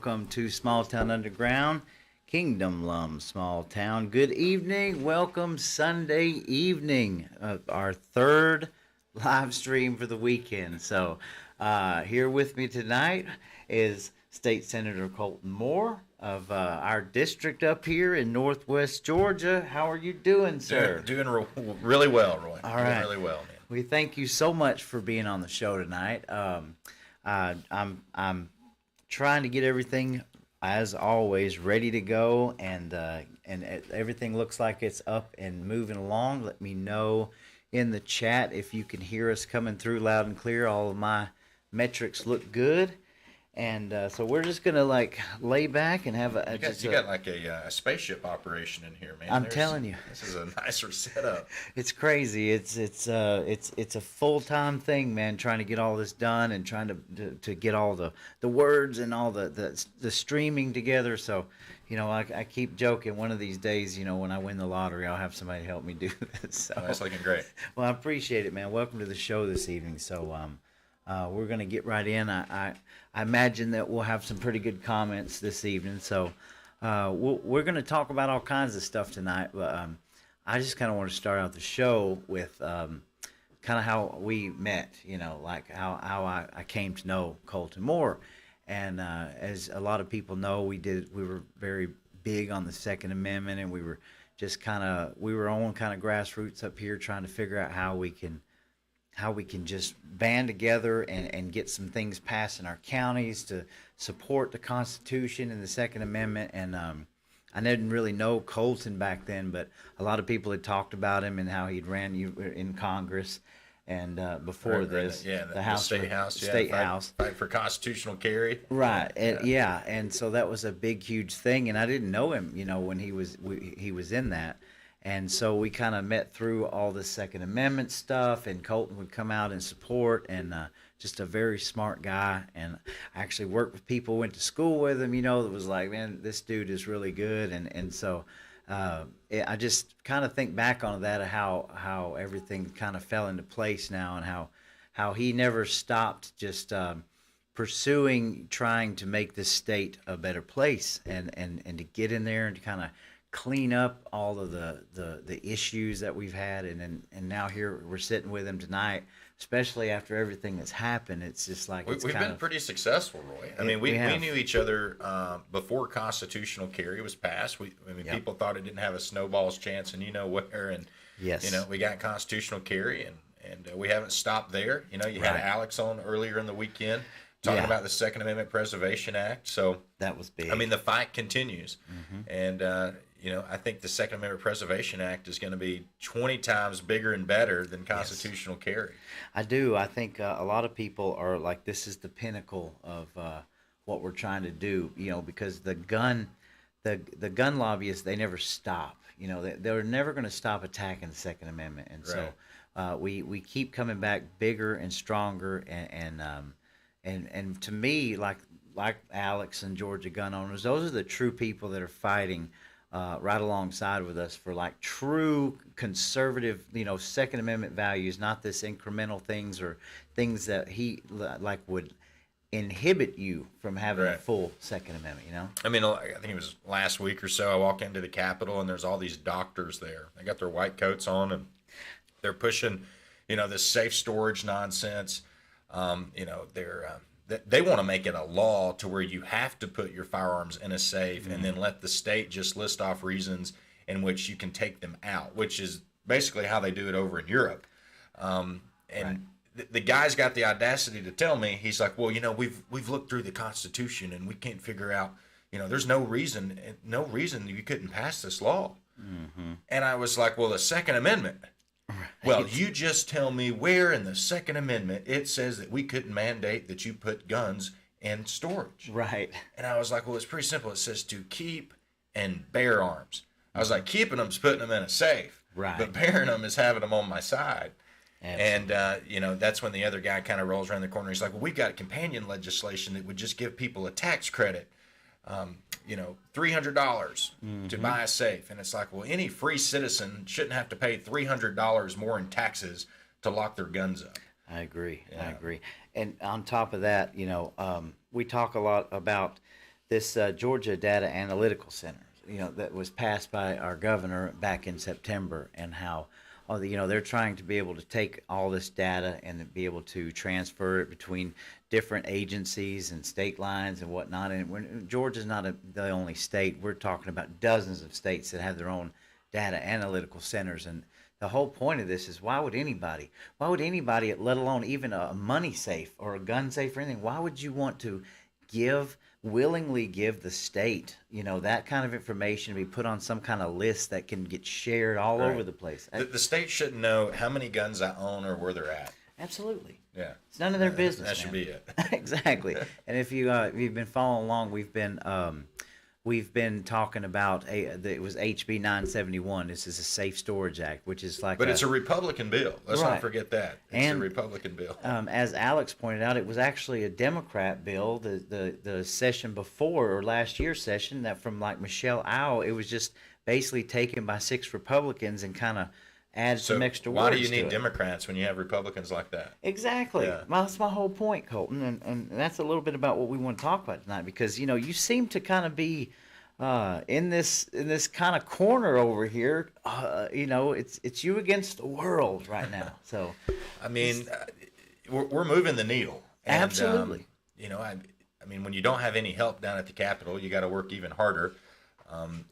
welcome to Small Town Underground, Kingdom Lum Small Town. Good evening, welcome Sunday evening, our third live stream for the weekend. So here with me tonight is State Senator Colton Moore of our district up here in Northwest Georgia. How are you doing, sir? Doing really well, Roy. All right. Doing really well, man. We thank you so much for being on the show tonight. I'm trying to get everything, as always, ready to go, and everything looks like it's up and moving along. Let me know in the chat if you can hear us coming through loud and clear. All of my metrics look good. And so we're just gonna lay back and have a. You got like a spaceship operation in here, man. I'm telling you, this is a nicer setup. It's crazy. It's a full-time thing, man. Trying to get all this done and trying to get all the words and all the streaming together. So, I keep joking. One of these days, when I win the lottery, I'll have somebody help me do this. So, that's looking great. Well, I appreciate it, man. Welcome to the show this evening. So we're gonna get right in. I imagine that we'll have some pretty good comments this evening. So we're going to talk about all kinds of stuff tonight. But I just kind of want to start out the show with kind of how we met, like how I came to know Colton Moore. And as a lot of people know, we were very big on the Second Amendment, and we were on kind of grassroots up here trying to figure out how we can just band together and get some things passed in our counties to support the Constitution and the Second Amendment. And I didn't really know Colton back then, but a lot of people had talked about him and how he'd ran in Congress and before this, the State House, fight for constitutional carry. Right, and so that was a big, huge thing. And I didn't know him, when he was in that. And so we kind of met through all the Second Amendment stuff, and Colton would come out and support, and just a very smart guy. And I actually worked with people, went to school with him, that was like, man, this dude is really good. And so I just kind of think back on that, of how everything kind of fell into place now, and how he never stopped just pursuing, trying to make this state a better place, and to get in there and to kind of clean up all of the issues that we've had, and now here we're sitting with him tonight, especially after everything that's happened. It's just like we've been pretty successful, Roy. I mean, we knew each other before constitutional carry was passed. People thought it didn't have a snowball's chance, and where, and yes, we got constitutional carry, and we haven't stopped there. You had Alex on earlier in the weekend talking about the Second Amendment Preservation Act. So that was big. I mean, the fight continues, and I think the Second Amendment Preservation Act is going to be 20 times bigger and better than constitutional carry. I do. I think a lot of people are like, this is the pinnacle of what we're trying to do, because the gun lobbyists, they never stop. They're never going to stop attacking the Second Amendment. And so we keep coming back bigger and stronger. And to me, like Alex and Georgia gun owners, those are the true people that are fighting right alongside with us for like true conservative, Second Amendment values, not this incremental things or things that he would inhibit you from having a full Second Amendment, I mean, I think it was last week or so, I walk into the Capitol and there's all these doctors there. They got their white coats on and they're pushing, this safe storage nonsense. They want to make it a law to where you have to put your firearms in a safe and then let the state just list off reasons in which you can take them out, which is basically how they do it over in Europe. The guy's got the audacity to tell me, he's like, well, we've looked through the Constitution and we can't figure out, there's no reason you couldn't pass this law. And I was like, well, the Second Amendment. Well, you just tell me where in the Second Amendment it says that we couldn't mandate that you put guns in storage. Right. And I was like, well, it's pretty simple. It says to keep and bear arms. I was like, keeping them is putting them in a safe. Right. But bearing them is having them on my side. Absolutely. And, that's when the other guy kind of rolls around the corner. He's like, well, we've got companion legislation that would just give people a tax credit. $300 to buy a safe. And it's like, well, any free citizen shouldn't have to pay $300 more in taxes to lock their guns up. I agree. And on top of that, we talk a lot about this Georgia Data Analytical Center, that was passed by our governor back in September, and how, they're trying to be able to take all this data and be able to transfer it between different agencies and state lines and whatnot. And Georgia's not the only state. We're talking about dozens of states that have their own data analytical centers. And the whole point of this is, why would anybody, let alone even a money safe or a gun safe or anything, why would you want to willingly give the state, that kind of information to be put on some kind of list that can get shared all over the place? The state shouldn't know how many guns I own or where they're at. Absolutely. Yeah. It's none of their business. That should be it. Exactly. And if you've been following along, we've been talking about it was HB 971. This is a Safe Storage Act, which is like, but it's a Republican bill. Let's not forget that. It's a Republican bill. As Alex pointed out, it was actually a Democrat bill. The session before, or last year's session, that from like Michelle Au, it was just basically taken by 6 Republicans and kind of add some extra words. Why do you need Democrats when you have Republicans like that? Exactly. Yeah. Well, that's my whole point, Colton, and that's a little bit about what we want to talk about tonight, because you seem to kind of be in this kind of corner over here. It's you against the world right now. So, I mean, we're moving the needle. And, absolutely. I mean, when you don't have any help down at the Capitol, you got to work even harder.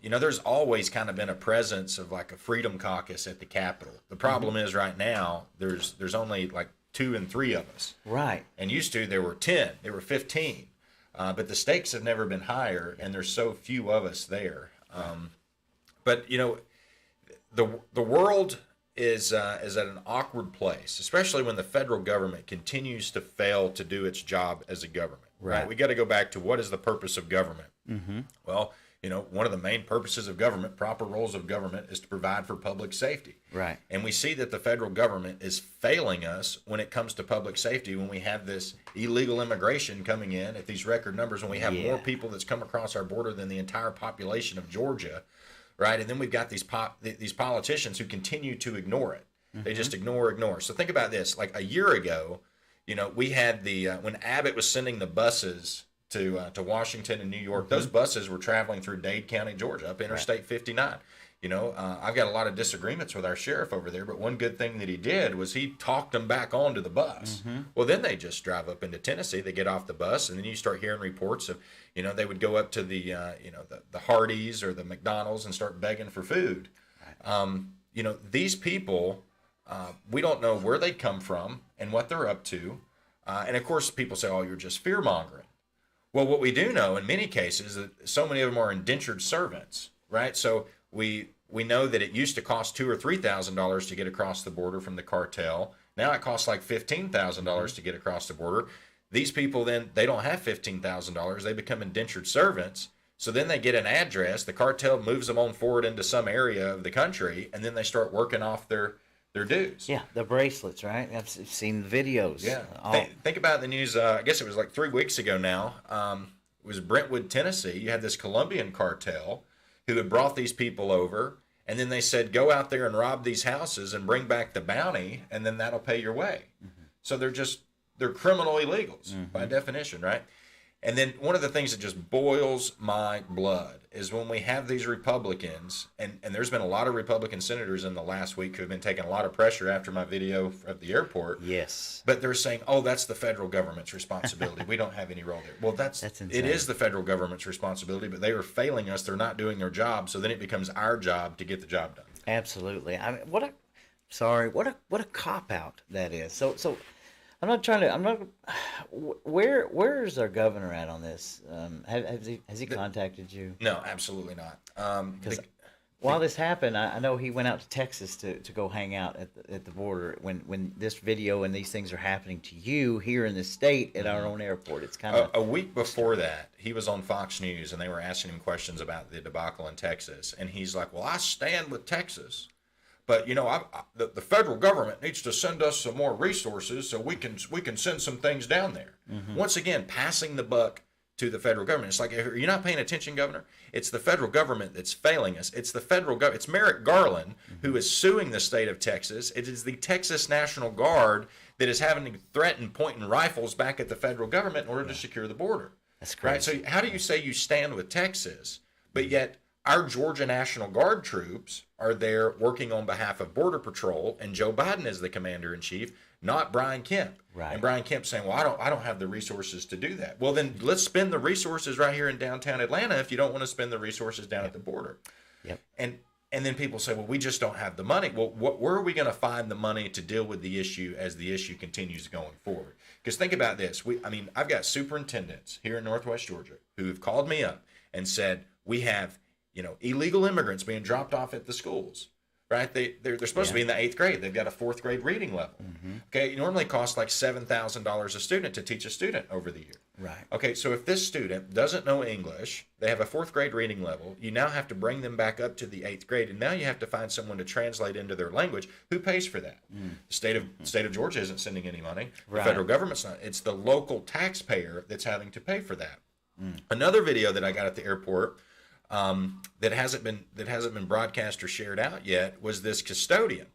There's always kind of been a presence of like a freedom caucus at the Capitol. The problem is right now there's only like 2 and 3 of us. Right. And used to there were 10, there were 15. But the stakes have never been higher, and there's so few of us there. But the world is at an awkward place, especially when the federal government continues to fail to do its job as a government. Right. We got to go back to, what is the purpose of government? Mm-hmm. Well, one of the main purposes of government, proper roles of government, is to provide for public safety. Right. And we see that the federal government is failing us when it comes to public safety, when we have this illegal immigration coming in at these record numbers, when we have more people that's come across our border than the entire population of Georgia, right? And then we've got these politicians who continue to ignore it. Mm-hmm. They just ignore. So think about this. Like a year ago, we had when Abbott was sending the buses to Washington and New York, those buses were traveling through Dade County, Georgia, up Interstate 59. I've got a lot of disagreements with our sheriff over there, but one good thing that he did was he talked them back onto the bus. Mm-hmm. Well, then they just drive up into Tennessee, they get off the bus, and then you start hearing reports of, they would go up to the Hardee's or the McDonald's and start begging for food. Right. These people, we don't know where they come from and what they're up to. And of course, people say, oh, you're just fear-mongering. Well, what we do know in many cases is that so many of them are indentured servants, right? So we know that it used to cost $2,000 or $3,000 to get across the border from the cartel. Now it costs like $15,000 to get across the border. These people then, they don't have $15,000. They become indentured servants. So then they get an address. The cartel moves them on forward into some area of the country, and then they start working off their dues. Yeah, the bracelets, right? I've seen the videos. Yeah. Think about the news. I guess it was like 3 weeks ago now. It was Brentwood, Tennessee. You had this Colombian cartel who had brought these people over, and then they said, go out there and rob these houses and bring back the bounty, and then that'll pay your way. Mm-hmm. So they're criminal illegals by definition, right? And then one of the things that just boils my blood is when we have these Republicans, and there's been a lot of Republican senators in the last week who have been taking a lot of pressure after my video at the airport. Yes. But they're saying, oh, that's the federal government's responsibility. We don't have any role there. Well, that's insane. It is the federal government's responsibility, but they are failing us. They're not doing their job. So then it becomes our job to get the job done. Absolutely. I mean, what a cop-out that is. So where's our governor at on this? Has he contacted you? No, absolutely not. Because while this happened, I know he went out to Texas to go hang out at the border when this video and these things are happening to you here in the state at our own airport. It's kind of a week before that, he was on Fox News and they were asking him questions about the debacle in Texas, and he's like, "Well, I stand with Texas. But the federal government needs to send us some more resources so we can send some things down there." Mm-hmm. Once again, passing the buck to the federal government. It's like, are you not paying attention, Governor? It's the federal government that's failing us. It's the federal government. It's Merrick Garland who is suing the state of Texas. It is the Texas National Guard that is having to threaten pointing rifles back at the federal government in order to secure the border. That's right? crazy. So how do you say you stand with Texas, but yet our Georgia National Guard troops are there working on behalf of Border Patrol, and Joe Biden is the commander in chief, not Brian Kemp. Right. And Brian Kemp saying, "Well, I don't have the resources to do that." Well, then let's spend the resources right here in downtown Atlanta if you don't want to spend the resources down at the border. Yep. And then people say, "Well, we just don't have the money." Well, where are we going to find the money to deal with the issue as the issue continues going forward? Because think about this. I've got superintendents here in Northwest Georgia who have called me up and said, "We have, illegal immigrants being dropped off at the schools." Right? They're supposed to be in the 8th grade. They've got a 4th grade reading level. Okay, it normally costs like $7,000 a student to teach a student over the year. Right. Okay, so if this student doesn't know English, they have a 4th grade reading level, you now have to bring them back up to the 8th grade, and now you have to find someone to translate into their language. Who pays for that? The state of Georgia isn't sending any money. Right. The federal government's not. It's the local taxpayer that's having to pay for that. Another video that I got at the airport that hasn't been broadcast or shared out yet was this custodian,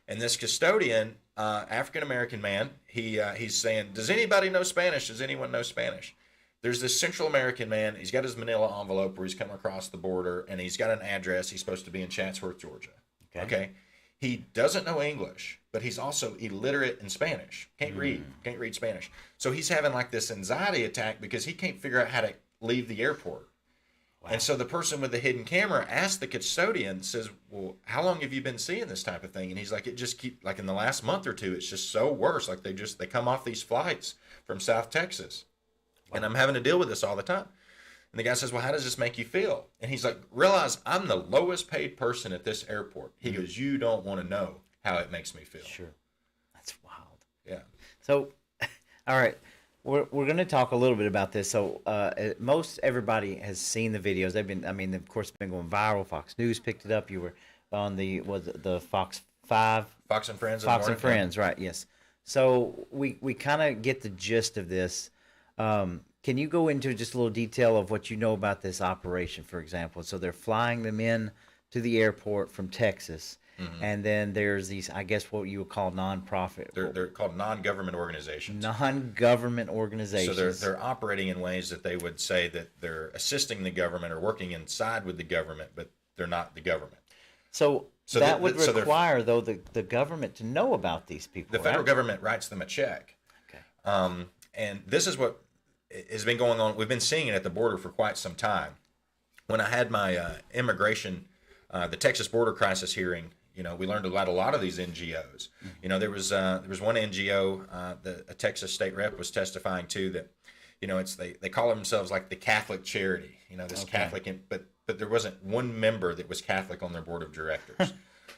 and this custodian, African American man, he's saying, "Does anybody know Spanish? Does anyone know Spanish?" There's this Central American man. He's got his manila envelope where he's come across the border, and he's got an address. He's supposed to be in Chatsworth, Georgia. Okay. He doesn't know English, but he's also illiterate in Spanish. Can't read Spanish. So he's having like this anxiety attack because he can't figure out how to leave the airport. Wow. And so the person with the hidden camera asked the custodian, says, "Well, how long have you been seeing this type of thing?" And he's like, "It just like in the last month or two, it's just so worse. Like they come off these flights from South Texas. Wow. And I'm having to deal with this all the time." And the guy says, "Well, how does this make you feel?" And he's like, "Realize I'm the lowest paid person at this airport." He goes, "You don't want to know how it makes me feel." Sure. That's wild. Yeah. So, all right. We're going to talk a little bit about this. So, most everybody has seen the videos. They've been, of course, been going viral. Fox News picked it up. You were on the Fox 5? Fox and Friends. Fox and Friends, right, yes. So, we kind of get the gist of this. Can you go into just a little detail of what you know about this operation, for example? So, they're flying them in to the airport from Texas. And then there's these, I guess, what you would call nonprofit. They're called non-government organizations. Non-government organizations. So they're operating in ways that they would say that they're assisting the government or working inside with the government, but they're not the government. So that would require, though, the government to know about these people. The federal government writes them a check. Okay. And this is what has been going on. We've been seeing it at the border for quite some time. When I had my immigration, the Texas border crisis hearing, we learned about a lot of these NGOs. There was one NGO, a Texas state rep was testifying to that, they call themselves like the Catholic charity, this okay. Catholic, but there wasn't one member that was Catholic on their board of directors.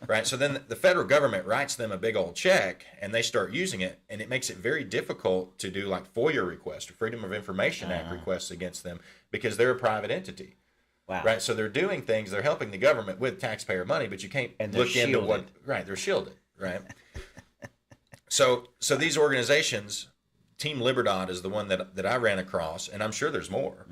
Right. So then the federal government writes them a big old check and they start using it, and it makes it very difficult to do like FOIA requests or Freedom of Information Act requests against them because they're a private entity. Wow. Right, so they're doing things. They're helping the government with taxpayer money, but you can't look into what. Right, they're shielded. Right. so these organizations, Team Libertad is the one that I ran across, and I'm sure there's more.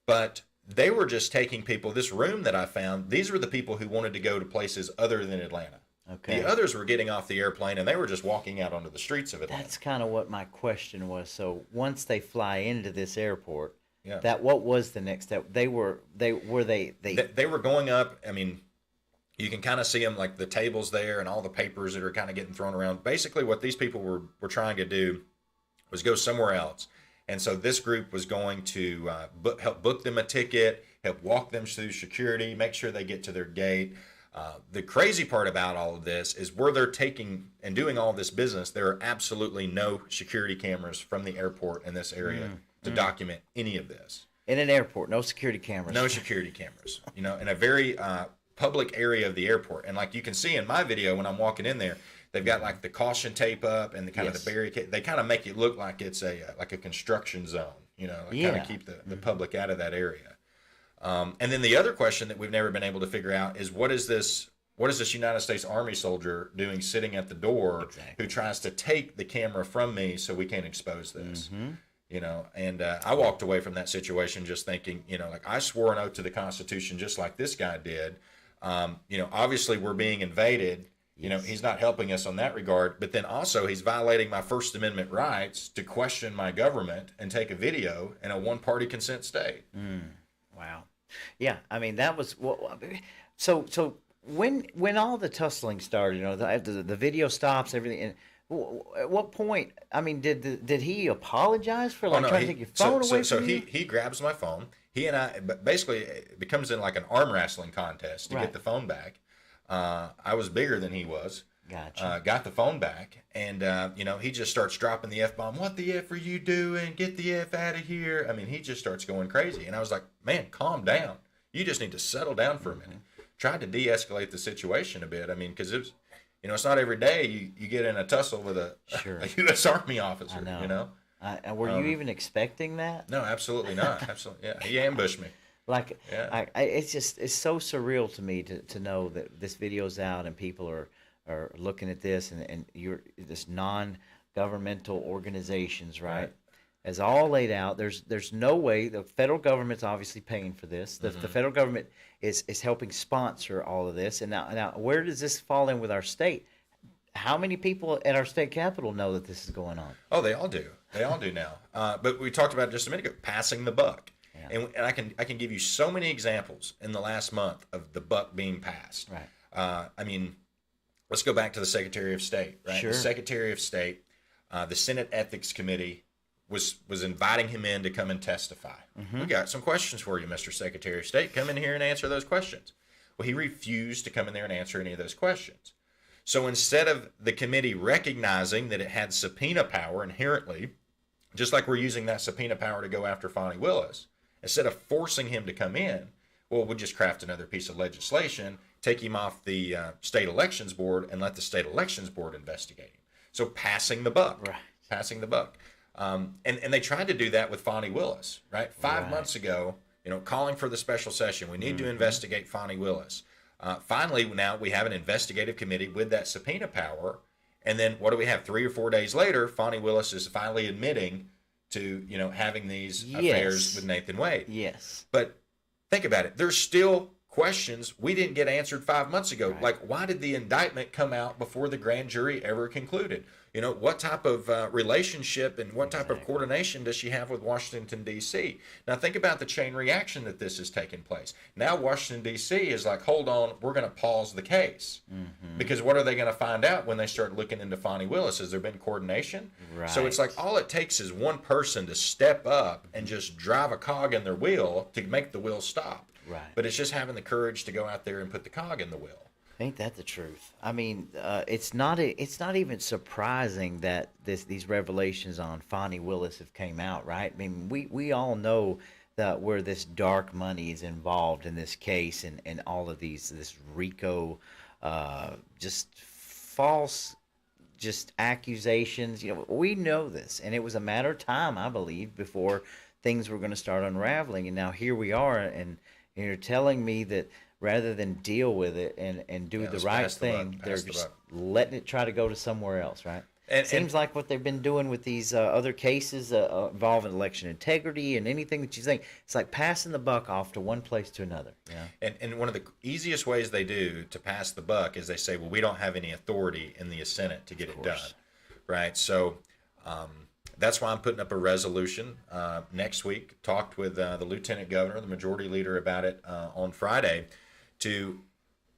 But they were just taking people. This room that I found, these were the people who wanted to go to places other than Atlanta. Okay. The others were getting off the airplane and they were just walking out onto the streets of Atlanta. That's kind of what my question was. So once they fly into this airport. Yeah. What was the next step? They were going up. You can kind of see them like the tables there and all the papers that are kind of getting thrown around. Basically, what these people were trying to do was go somewhere else. And so this group was going to help book them a ticket, help walk them through security, make sure they get to their gate. The crazy part about all of this is where they're taking and doing all this business, there are absolutely no security cameras from the airport in this area to document any of this. In an airport, no security cameras. No security cameras. In a very public area of the airport. And like you can see in my video when I'm walking in there, they've got like the caution tape up and the kind of the barricade. They kind of make it look like it's a construction zone, kind of keep the public out of that area. And then the other question that we've never been able to figure out is what is this United States Army soldier doing sitting at the door who tries to take the camera from me so we can't expose this? And I walked away from that situation just thinking, like I swore an oath to the Constitution just like this guy did. Obviously we're being invaded You know, Yes. he's not helping us on that regard. But then also, he's violating my First Amendment rights to question my government and take a video in a one-party consent state. Wow. Yeah, I mean that was well. So when all the tussling started, you know, the video stops, everything. And at what point? I mean, did he apologize for like trying to take your phone away so from you? he grabs my phone. He and I, but basically, it becomes in like an arm wrestling contest to Right. get the phone back. I was bigger than he was. Gotcha. Got the phone back, and you know, he just starts dropping the F bomb. What the F are you doing? Get the F out of here! I mean, he just starts going crazy, and I was like, man, calm down. You just need to settle down for a minute. Tried to de-escalate the situation a bit. I mean, because it's, you know, it's not every day you get in a tussle with a Sure. a U.S. Army officer. I know. You know. And were you even expecting that? No, absolutely not. Absolutely, yeah. He ambushed me. Like, Yeah. it's just it's so surreal to me to know that this video's out and people are looking at this and you're this non-governmental organizations, right? Right. As all laid out, there's no way the federal government's obviously paying for this. The federal government is helping sponsor all of this. And now where does this fall in with our state? How many people at our state capitol know that this is going on? Oh, they all do. They all do now. But we talked about it just a minute ago, passing the buck. Yeah. And I can give you so many examples in the last month of the buck being passed. Right. I mean, let's go back to the Secretary of State, right? Sure. The Secretary of State, the Senate Ethics Committee was inviting him in to come and testify. We got some questions for you, Mr. Secretary of State. Come in here and answer those questions. Well, he refused to come in there and answer any of those questions. So instead of the committee recognizing that it had subpoena power inherently, just like we're using that subpoena power to go after Fonnie Willis, instead of forcing him to come in, well, we'll just craft another piece of legislation, take him off the state elections board, and let the state elections board investigate him. So passing the buck, Right. passing the buck. And they tried to do that with Fonnie Willis, right? 5 Right. months ago, you know, calling for the special session. We need to investigate Fonnie Willis. Finally, now we have an investigative committee with that subpoena power. And then what do we have? 3 or 4 days later, Fonnie Willis is finally admitting to, you know, having these affairs with Nathan Wade. Yes. But think about it. There's still questions we didn't get answered 5 months ago. Right. Like, why did the indictment come out before the grand jury ever concluded? You know, what type of relationship and what type of coordination does she have with Washington, D.C.? Now, think about the chain reaction that this has taken place. Now, Washington, D.C. is like, hold on, we're going to pause the case. Because what are they going to find out when they start looking into Fonnie Willis? Has there been coordination? Right. So it's like all it takes is one person to step up and just drive a cog in their wheel to make the wheel stop. Right. But it's just having the courage to go out there and put the cog in the wheel. Ain't that the truth? I mean, it's not even surprising that these revelations on Fonnie Willis have came out, right? I mean, we all know that where this dark money is involved in this case and all of this RICO, just false, just accusations. You know, we know this, and it was a matter of time, I believe, before things were going to start unraveling. And now here we are, and you're telling me that rather than deal with it and do the let's right pass the buck, thing, they're pass the just buck. letting it try to go to somewhere else, right? And- Seems like what they've been doing with these other cases involving election integrity and anything that you think, it's like passing the buck off to one place to another. Yeah. And one of the easiest ways they do to pass the buck is they say, well, we don't have any authority in the Senate to get it done, right? So that's why I'm putting up a resolution next week. Talked with the lieutenant governor, the majority leader, about it on Friday, to,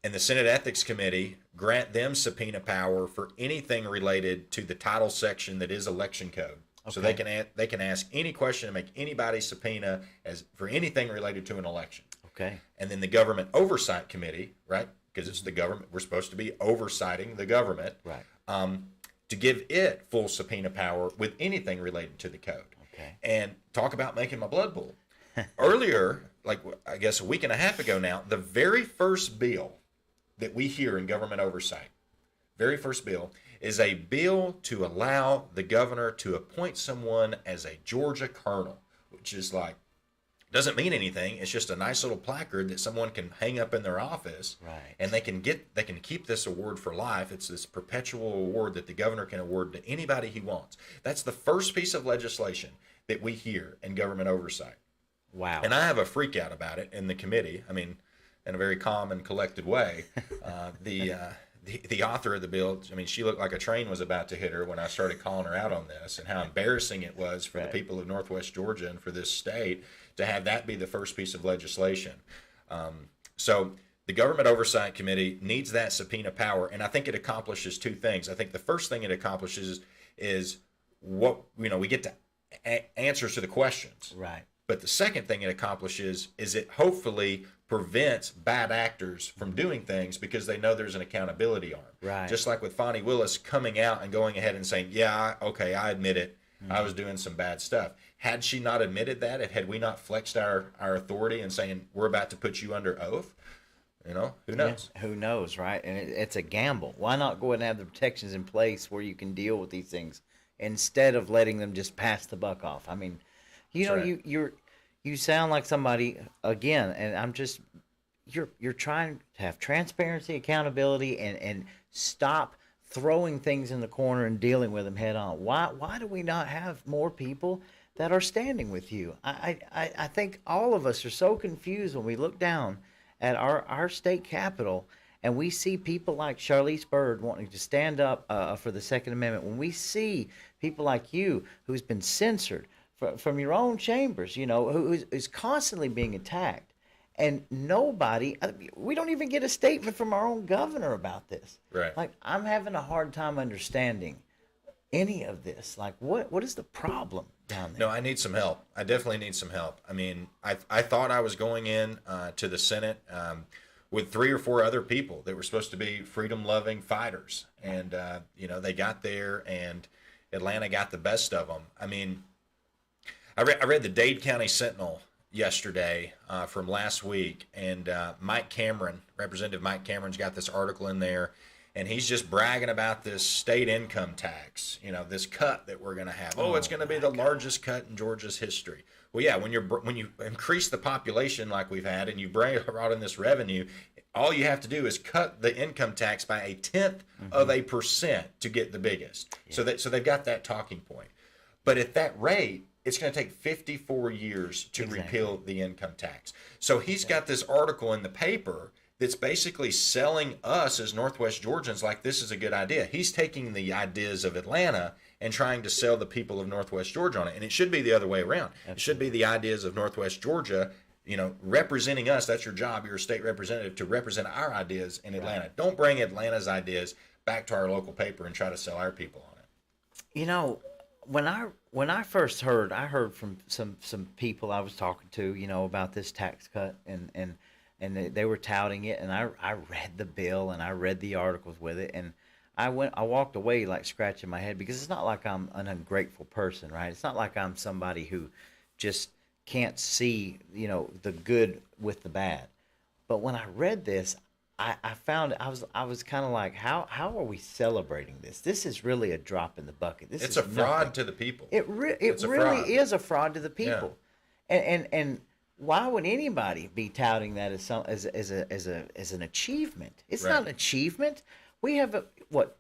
in the Senate Ethics Committee, grant them subpoena power for anything related to the title section that is election code. So they can ask any question and make anybody subpoena as for anything related to an election. Okay. And then the Government Oversight Committee, right? Because it's the government, we're supposed to be oversighting the government. Right. To give it full subpoena power with anything related to the code. Okay. And talk about making my blood boil. Earlier, like I guess a week and a half ago now, the very first bill that we hear in government oversight, very first bill, is a bill to allow the governor to appoint someone as a Georgia colonel, which is like, doesn't mean anything. It's just a nice little placard that someone can hang up in their office, Right. and they can keep this award for life. It's this perpetual award that the governor can award to anybody he wants. That's the first piece of legislation that we hear in government oversight. Wow. And I have a freak out about it in the committee. I mean, in a very calm and collected way. the author of the bill, I mean, she looked like a train was about to hit her when I started calling her out on this and how embarrassing it was for the people of Northwest Georgia and for this state to have that be the first piece of legislation. So the Government Oversight Committee needs that subpoena power, and I think it accomplishes two things. I think the first thing it accomplishes is what, we get to answers to the questions. Right. But the second thing it accomplishes is it hopefully prevents bad actors from doing things because they know there's an accountability arm. Right. Just like with Fonnie Willis coming out and going ahead and saying, yeah, okay, I admit it. I was doing some bad stuff. Had she not admitted that, and had we not flexed our authority and saying, we're about to put you under oath, who knows? Yeah, who knows, right? And it's a gamble. Why not go ahead and have the protections in place where you can deal with these things instead of letting them just pass the buck off? I mean, right. You sound like somebody, again, and I'm just, you're trying to have transparency, accountability, and stop throwing things in the corner and dealing with them head on. Why do we not have more people that are standing with you? I think all of us are so confused when we look down at our state capitol and we see people like Charlize Byrd wanting to stand up for the Second Amendment. When we see people like you who's been censored from your own chambers, who is constantly being attacked. And we don't even get a statement from our own governor about this. Right. Like, I'm having a hard time understanding any of this. Like, what is the problem down there? No, I need some help. I definitely need some help. I mean, I thought I was going in to the Senate with 3 or 4 other people that were supposed to be freedom-loving fighters. And, they got there, and Atlanta got the best of them. I mean, I read the Dade County Sentinel yesterday from last week, and Representative Mike Cameron's got this article in there, and he's just bragging about this state income tax, this cut that we're going to have. It's going to be the largest cut in Georgia's history. Well, yeah, when you increase the population like we've had, and you brought in this revenue, all you have to do is cut the income tax by 1/10 of a percent to get the biggest. Yeah. So they've got that talking point. But at that rate, it's going to take 54 years to repeal the income tax. So he's got this article in the paper that's basically selling us as Northwest Georgians like this is a good idea. He's taking the ideas of Atlanta and trying to sell the people of Northwest Georgia on it. And it should be the other way around. Absolutely. It should be the ideas of Northwest Georgia, representing us. That's your job. You're a state representative to represent our ideas in Atlanta. Right. Don't bring Atlanta's ideas back to our local paper and try to sell our people on it. When I first heard, I heard from some people I was talking to, about this tax cut, and they were touting it, and I read the bill and I read the articles with it, and I walked away like scratching my head, because it's not like I'm an ungrateful person, right? It's not like I'm somebody who just can't see, the good with the bad. But when I read this, I found I was kind of like, how are we celebrating this? This is really a drop in the bucket. It's a fraud to the people. It really is a fraud to the people. Yeah. And why would anybody be touting that as an achievement? It's not an achievement. We have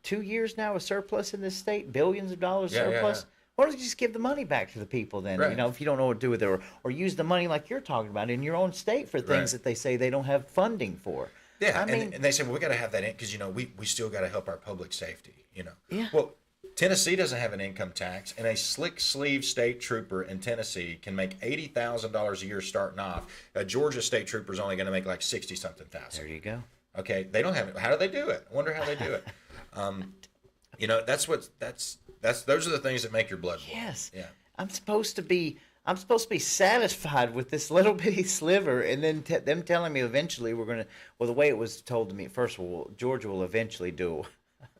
2 years now of surplus in this state, billions of dollars surplus. Yeah. Why don't you just give the money back to the people then? Right. If you don't know what to do with it, or use the money like you're talking about in your own state for things that they say they don't have funding for. Yeah, and they say, well, we got to have that in because, we still got to help our public safety, Yeah. Well, Tennessee doesn't have an income tax, and a slick sleeve state trooper in Tennessee can make $80,000 a year starting off. A Georgia state trooper is only going to make like 60-something thousand. There you go. Okay, they don't have it. How do they do it? I wonder how they do it. Those are the things that make your blood boil. Yes. Yeah. I'm supposed to be satisfied with this little bitty sliver, and then them telling me eventually the way it was told to me, first of all, Georgia will eventually do.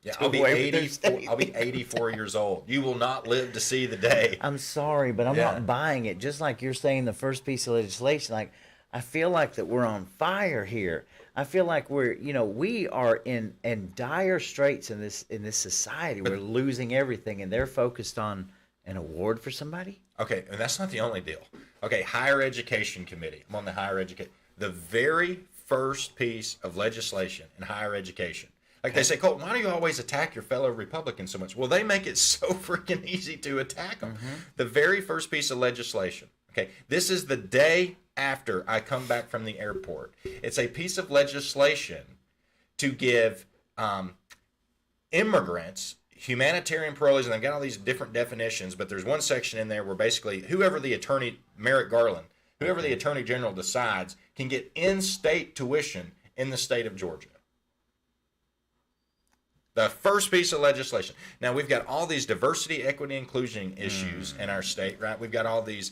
Yeah, I'll be 84 years old. You will not live to see the day. I'm sorry, but I'm not buying it. Just like you're saying, the first piece of legislation, like, I feel like that we're on fire here. I feel like we are in dire straits in this society. We're losing everything, and they're focused on an award for somebody. Okay, and that's not the only deal. Okay, Higher Education Committee. I'm on the Higher Education. The very first piece of legislation in higher education. Like they say, Colton, why do you always attack your fellow Republicans so much? Well, they make it so freaking easy to attack them. Mm-hmm. The very first piece of legislation. Okay, this is the day after I come back from the airport. It's a piece of legislation to give immigrants, humanitarian parolees, and they've got all these different definitions, but there's one section in there where basically whoever the attorney, Merrick Garland, whoever the attorney general decides, can get in-state tuition in the state of Georgia. The first piece of legislation. Now, we've got all these diversity, equity, inclusion issues in our state, right? We've got all these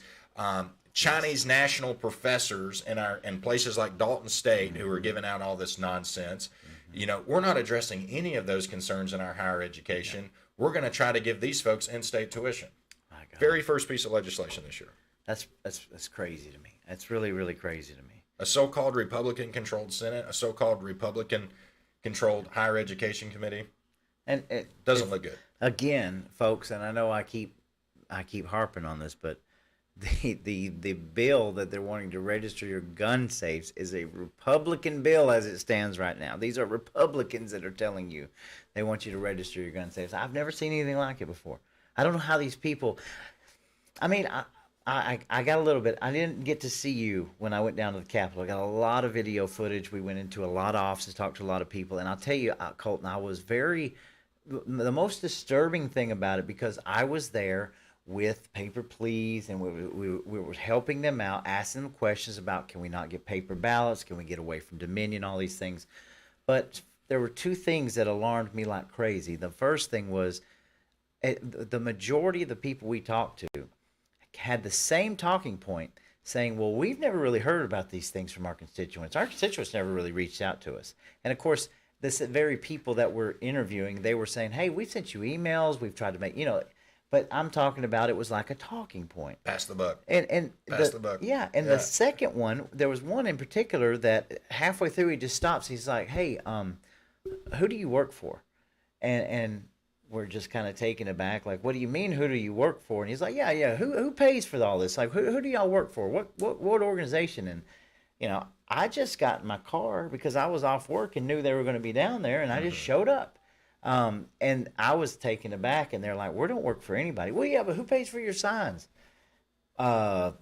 Chinese national professors in places like Dalton State who are giving out all this nonsense. You know, we're not addressing any of those concerns in our higher education. We're going to try to give these folks in-state tuition. Very first piece of legislation this year. That's crazy to me. That's really, really crazy to me. A so-called Republican-controlled Senate, a so-called Republican-controlled higher education committee. And it doesn't look good. Again, folks, and I know I keep harping on this, but the bill that they're wanting to register your gun safes is a Republican bill as it stands right now. These are Republicans that are telling you they want you to register your gun safes. I've never seen anything like it before. I don't know how these people. I mean, I got a little bit. I didn't get to see you when I went down to the Capitol. I got a lot of video footage. We went into a lot of offices, talked to a lot of people, and I'll tell you, Colton, I was the most disturbing thing about it, because I was there with Paper Please, and we were helping them out, asking them questions about, can we not get paper ballots? Can we get away from Dominion? All these things. But there were two things that alarmed me like crazy. The first thing was the majority of the people we talked to had the same talking point, saying, well, we've never really heard about these things from our constituents. Our constituents never really reached out to us. And of course, this very people that we're interviewing, they were saying, hey, we've sent you emails, we've tried to make, but I'm talking about it was like a talking point. Pass the buck. And Pass the buck. Yeah, and the second one, there was one in particular that halfway through he just stops. He's like, hey, who do you work for? And we're just kind of taken aback, like, what do you mean, who do you work for? And he's like, yeah, who pays for all this? Like, who do y'all work for? What organization? And, I just got in my car because I was off work and knew they were going to be down there, and I just showed up. And I was taken aback, and they're like, we don't work for anybody. Well, yeah, but who pays for your signs? I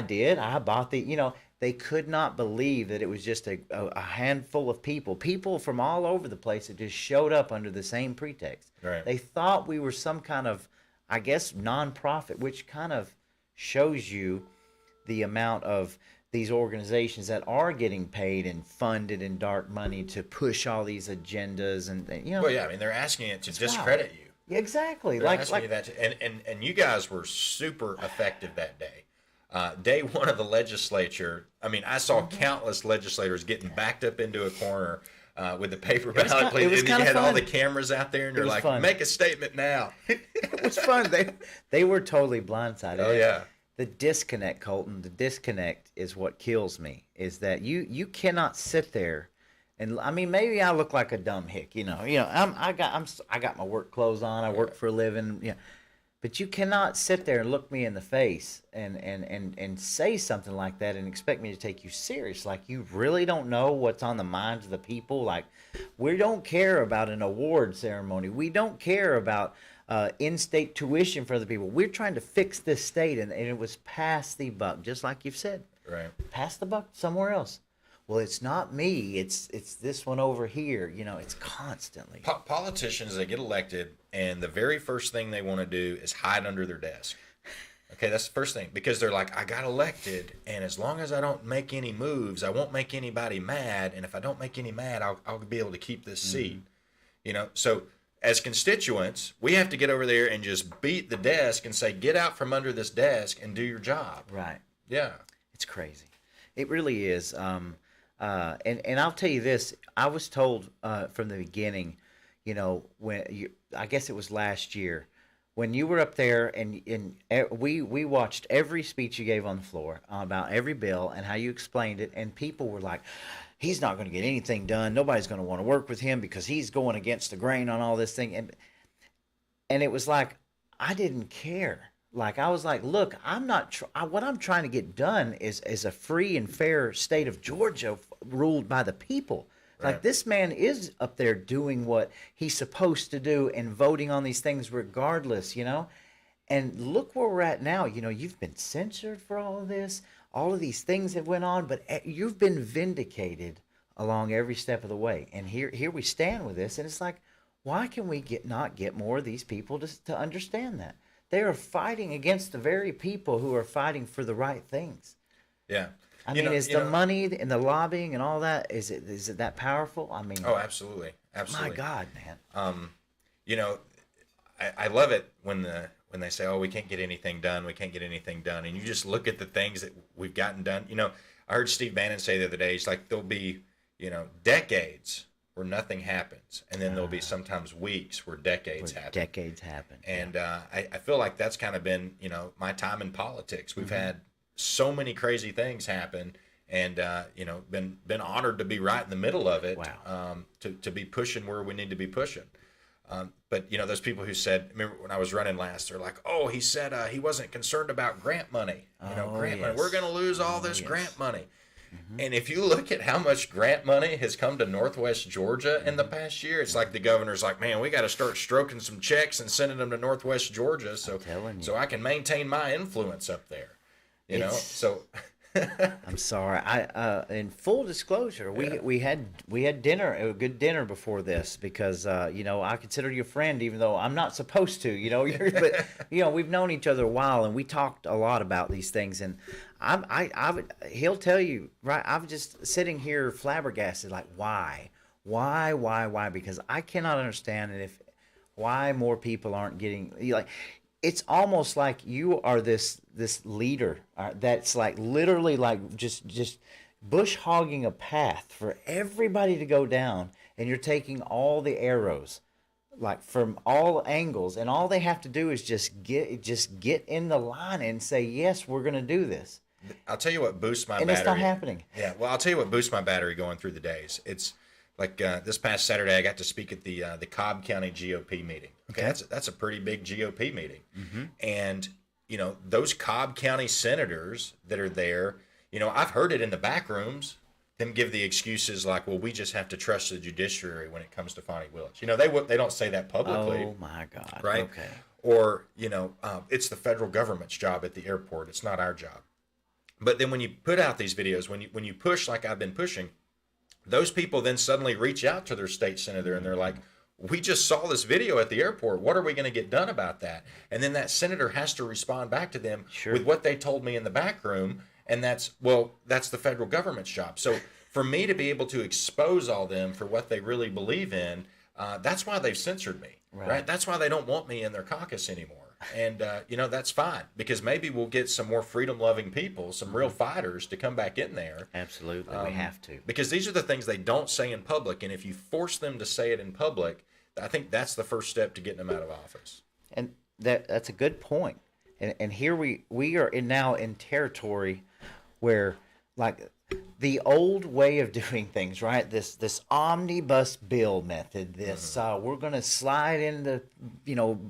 did. I bought they could not believe that it was just a handful of people from all over the place that just showed up under the same pretext. Right. They thought we were some kind of, I guess, nonprofit, which kind of shows you the amount of these organizations that are getting paid and funded in dark money to push all these agendas and Well, yeah, I mean, they're asking it to discredit you. Yeah, exactly. They're asking you that and you guys were super effective that day. Day one of the legislature, I mean, I saw countless legislators getting backed up into a corner with the paper ballot, and you had all the cameras out there, and you're like, make a statement now. It was fun. They were totally blindsided. Oh, yeah. The disconnect, Colton, the disconnect is what kills me, is that you cannot sit there and, I mean, maybe I look like a dumb hick, I got my work clothes on, I work for a living, but you cannot sit there and look me in the face and say something like that and expect me to take you serious. Like, you really don't know what's on the minds of the people. Like, we don't care about an award ceremony. We don't care about in-state tuition for the people. We're trying to fix this state, and it was pass the buck, just like you've said. Right. Pass the buck somewhere else. Well, it's not me. It's this one over here. It's constantly. Politicians, they get elected, and the very first thing they want to do is hide under their desk. Okay, that's the first thing, because they're like, I got elected, and as long as I don't make any moves, I won't make anybody mad, and if I don't make any mad, I'll be able to keep this seat. So as constituents, we have to get over there and just beat the desk and say, get out from under this desk and do your job. Right. Yeah. It's crazy. It really is. And I'll tell you this. I was told from the beginning, I guess it was last year, when you were up there and we watched every speech you gave on the floor about every bill and how you explained it, and people were like, he's not going to get anything done. Nobody's going to want to work with him because he's going against the grain on all this thing. And it was like, I didn't care. Like, I was like, look, I'm not. What I'm trying to get done is a free and fair state of Georgia ruled by the people. Right. Like, this man is up there doing what he's supposed to do and voting on these things regardless, And look where we're at now. You've been censored for all of this. All of these things that went on, but you've been vindicated along every step of the way. And here we stand with this, and it's like, why can we not get more of these people to understand that they are fighting against the very people who are fighting for the right things? Yeah. I mean, is the money and the lobbying and all that, is it that powerful? I mean, oh, absolutely, absolutely. My God, man. You know, I love it when they say, "Oh, we can't get anything done. We can't get anything done," and you just look at the things that we've gotten done. You know, I heard Steve Bannon say the other day, he's like, there'll be, decades where nothing happens, and then there'll be sometimes weeks where decades happen. Decades happen. And I feel like that's kind of been, my time in politics. We've had so many crazy things happen, and been honored to be right in the middle of it. Wow. To be pushing where we need to be pushing. But those people who said, remember when I was running last, they're like, "Oh, he said he wasn't concerned about grant money. Grant money. We're going to lose all this grant money." And if you look at how much grant money has come to Northwest Georgia in the past year, it's like the governor's like, "Man, we got to start stroking some checks and sending them to Northwest Georgia so I can maintain my influence up there." So I'm sorry. In full disclosure, we had dinner, a good dinner before this, because I consider you a friend, even though I'm not supposed to. But we've known each other a while, and we talked a lot about these things. And he'll tell you, right? I'm just sitting here flabbergasted, like, why, because I cannot understand why more people aren't getting like. It's almost like you are this leader that's like literally like just bush hogging a path for everybody to go down, and you're taking all the arrows like from all angles, and all they have to do is just get in the line and say, "Yes, we're going to do this." I'll tell you what boosts my battery. And it's not happening. Yeah, well, I'll tell you what boosts my battery going through the days. It's like this past Saturday, I got to speak at the Cobb County GOP meeting. Okay, that's a pretty big GOP meeting, and those Cobb County senators that are there, I've heard it in the back rooms. Them give the excuses like, "Well, we just have to trust the judiciary when it comes to Fonnie Willis." They don't say that publicly. Oh my God! Right? Okay. Or it's the federal government's job at the airport. It's not our job. But then when you put out these videos, when you push like I've been pushing, those people then suddenly reach out to their state senator and they're like, "We just saw this video at the airport. What are we going to get done about that?" And then that senator has to respond back to them with what they told me in the back room. And that's the federal government's job. So for me to be able to expose all them for what they really believe in, that's why they've censored me, right? That's why they don't want me in their caucus anymore. And, that's fine, because maybe we'll get some more freedom-loving people, some real fighters to come back in there. Absolutely, we have to. Because these are the things they don't say in public, and if you force them to say it in public, I think that's the first step to getting them out of office. And that's a good point. And here we are now in territory where, like, the old way of doing things, right? This omnibus bill method. We're going to slide into,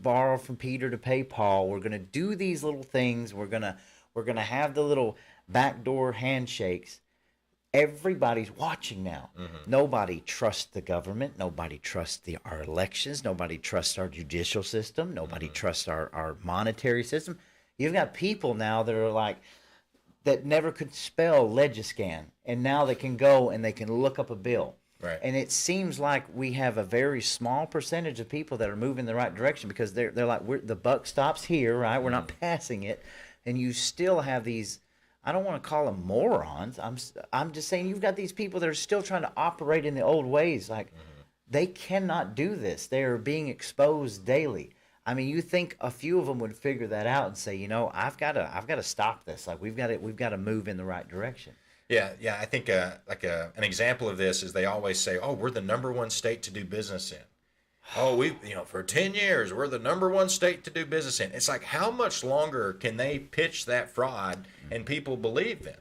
borrow from Peter to pay Paul. We're going to do these little things. We're going to have the little backdoor handshakes. Everybody's watching now. Nobody trusts the government. Nobody trusts our elections. Nobody trusts our judicial system. Nobody trusts our monetary system. You've got people now that are like, that never could spell Legiscan, and now they can go and they can look up a bill. Right. And it seems like we have a very small percentage of people that are moving in the right direction, because they're like, the buck stops here, right? We're not passing it. And you still have these, I don't want to call them morons. I'm just saying you've got these people that are still trying to operate in the old ways. Like, they cannot do this. They are being exposed daily. I mean, you think a few of them would figure that out and say, I've got to stop this. Like, we've got to move in the right direction. Yeah. I think an example of this is they always say, "Oh, we're the number one state to do business in." Oh, for 10 years we're the number one state to do business in. It's like, how much longer can they pitch that fraud and people believe them?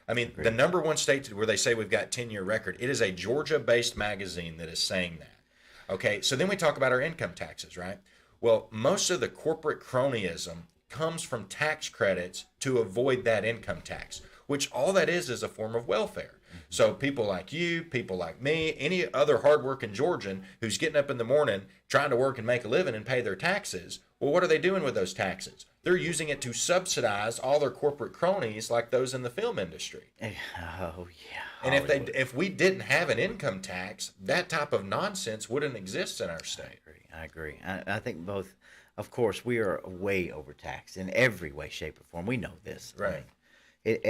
I mean, the number one state where they say we've got 10-year record. It is a Georgia-based magazine that is saying that. Okay, so then we talk about our income taxes, right? Well, most of the corporate cronyism comes from tax credits to avoid that income tax, which all that is a form of welfare. So people like you, people like me, any other hardworking Georgian who's getting up in the morning trying to work and make a living and pay their taxes, well, what are they doing with those taxes? They're using it to subsidize all their corporate cronies like those in the film industry. Oh yeah. And Hollywood. if we didn't have an income tax, that type of nonsense wouldn't exist in our state. I agree. I think both. Of course, we are way overtaxed in every way, shape, or form. We know this. Right.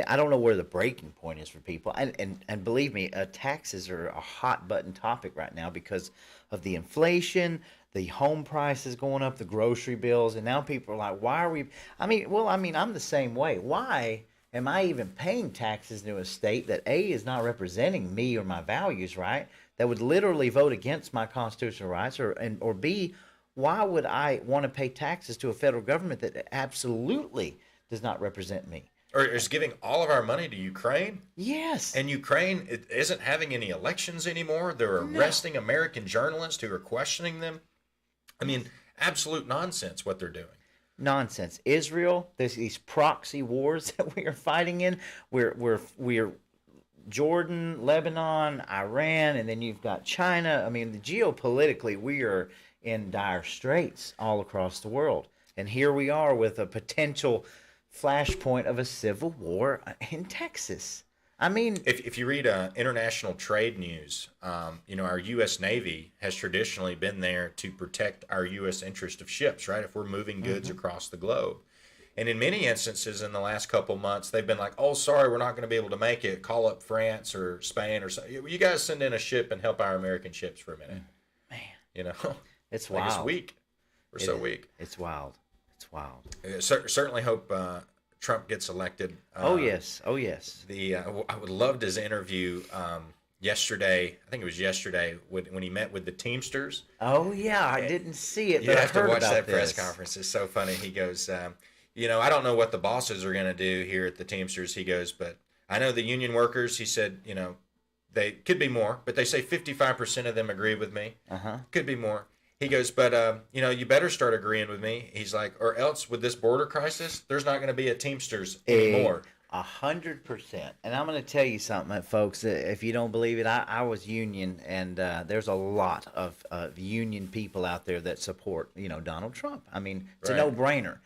I don't know where the breaking point is for people. And believe me, taxes are a hot button topic right now because of the inflation, the home prices going up, the grocery bills, and now people are like, why are we? I'm the same way. Why am I even paying taxes to a state that A, is not representing me or my values, right? That would literally vote against my constitutional rights, or B, why would I want to pay taxes to a federal government that absolutely does not represent me? Or is giving all of our money to Ukraine? Yes. And Ukraine isn't having any elections anymore. They're arresting American journalists who are questioning them. I mean, absolute nonsense what they're doing. Nonsense. Israel, there's these proxy wars that we are fighting in. We're Jordan, Lebanon, Iran, and then you've got China. I mean, geopolitically, we are in dire straits all across the world. And here we are with a potential flashpoint of a civil war in Texas. I mean, if you read international trade news, our U.S. Navy has traditionally been there to protect our U.S. interest of ships, right? If we're moving goods across the globe. And in many instances in the last couple months, they've been like, oh, sorry, we're not going to be able to make it. Call up France or Spain or something. You guys send in a ship and help our American ships for a minute. Man. It's like wild. It's weak. We're so weak. It's wild. It's wild. Certainly hope Trump gets elected. Oh yes. I would loved his interview yesterday. I think it was yesterday when he met with the Teamsters. Oh yeah, I didn't see it. You but have I heard to watch about that this. press conference. It's so funny. He goes, I don't know what the bosses are going to do here at the Teamsters. He goes, but I know the union workers. He said, they could be more, but they say 55% of them agree with me. Could be more. He goes, but, you better start agreeing with me. He's like, or else with this border crisis, there's not going to be a Teamsters anymore. 100%. And I'm going to tell you something, folks. If you don't believe it, I was union, and there's a lot of union people out there that support, Donald Trump. I mean, it's a no-brainer.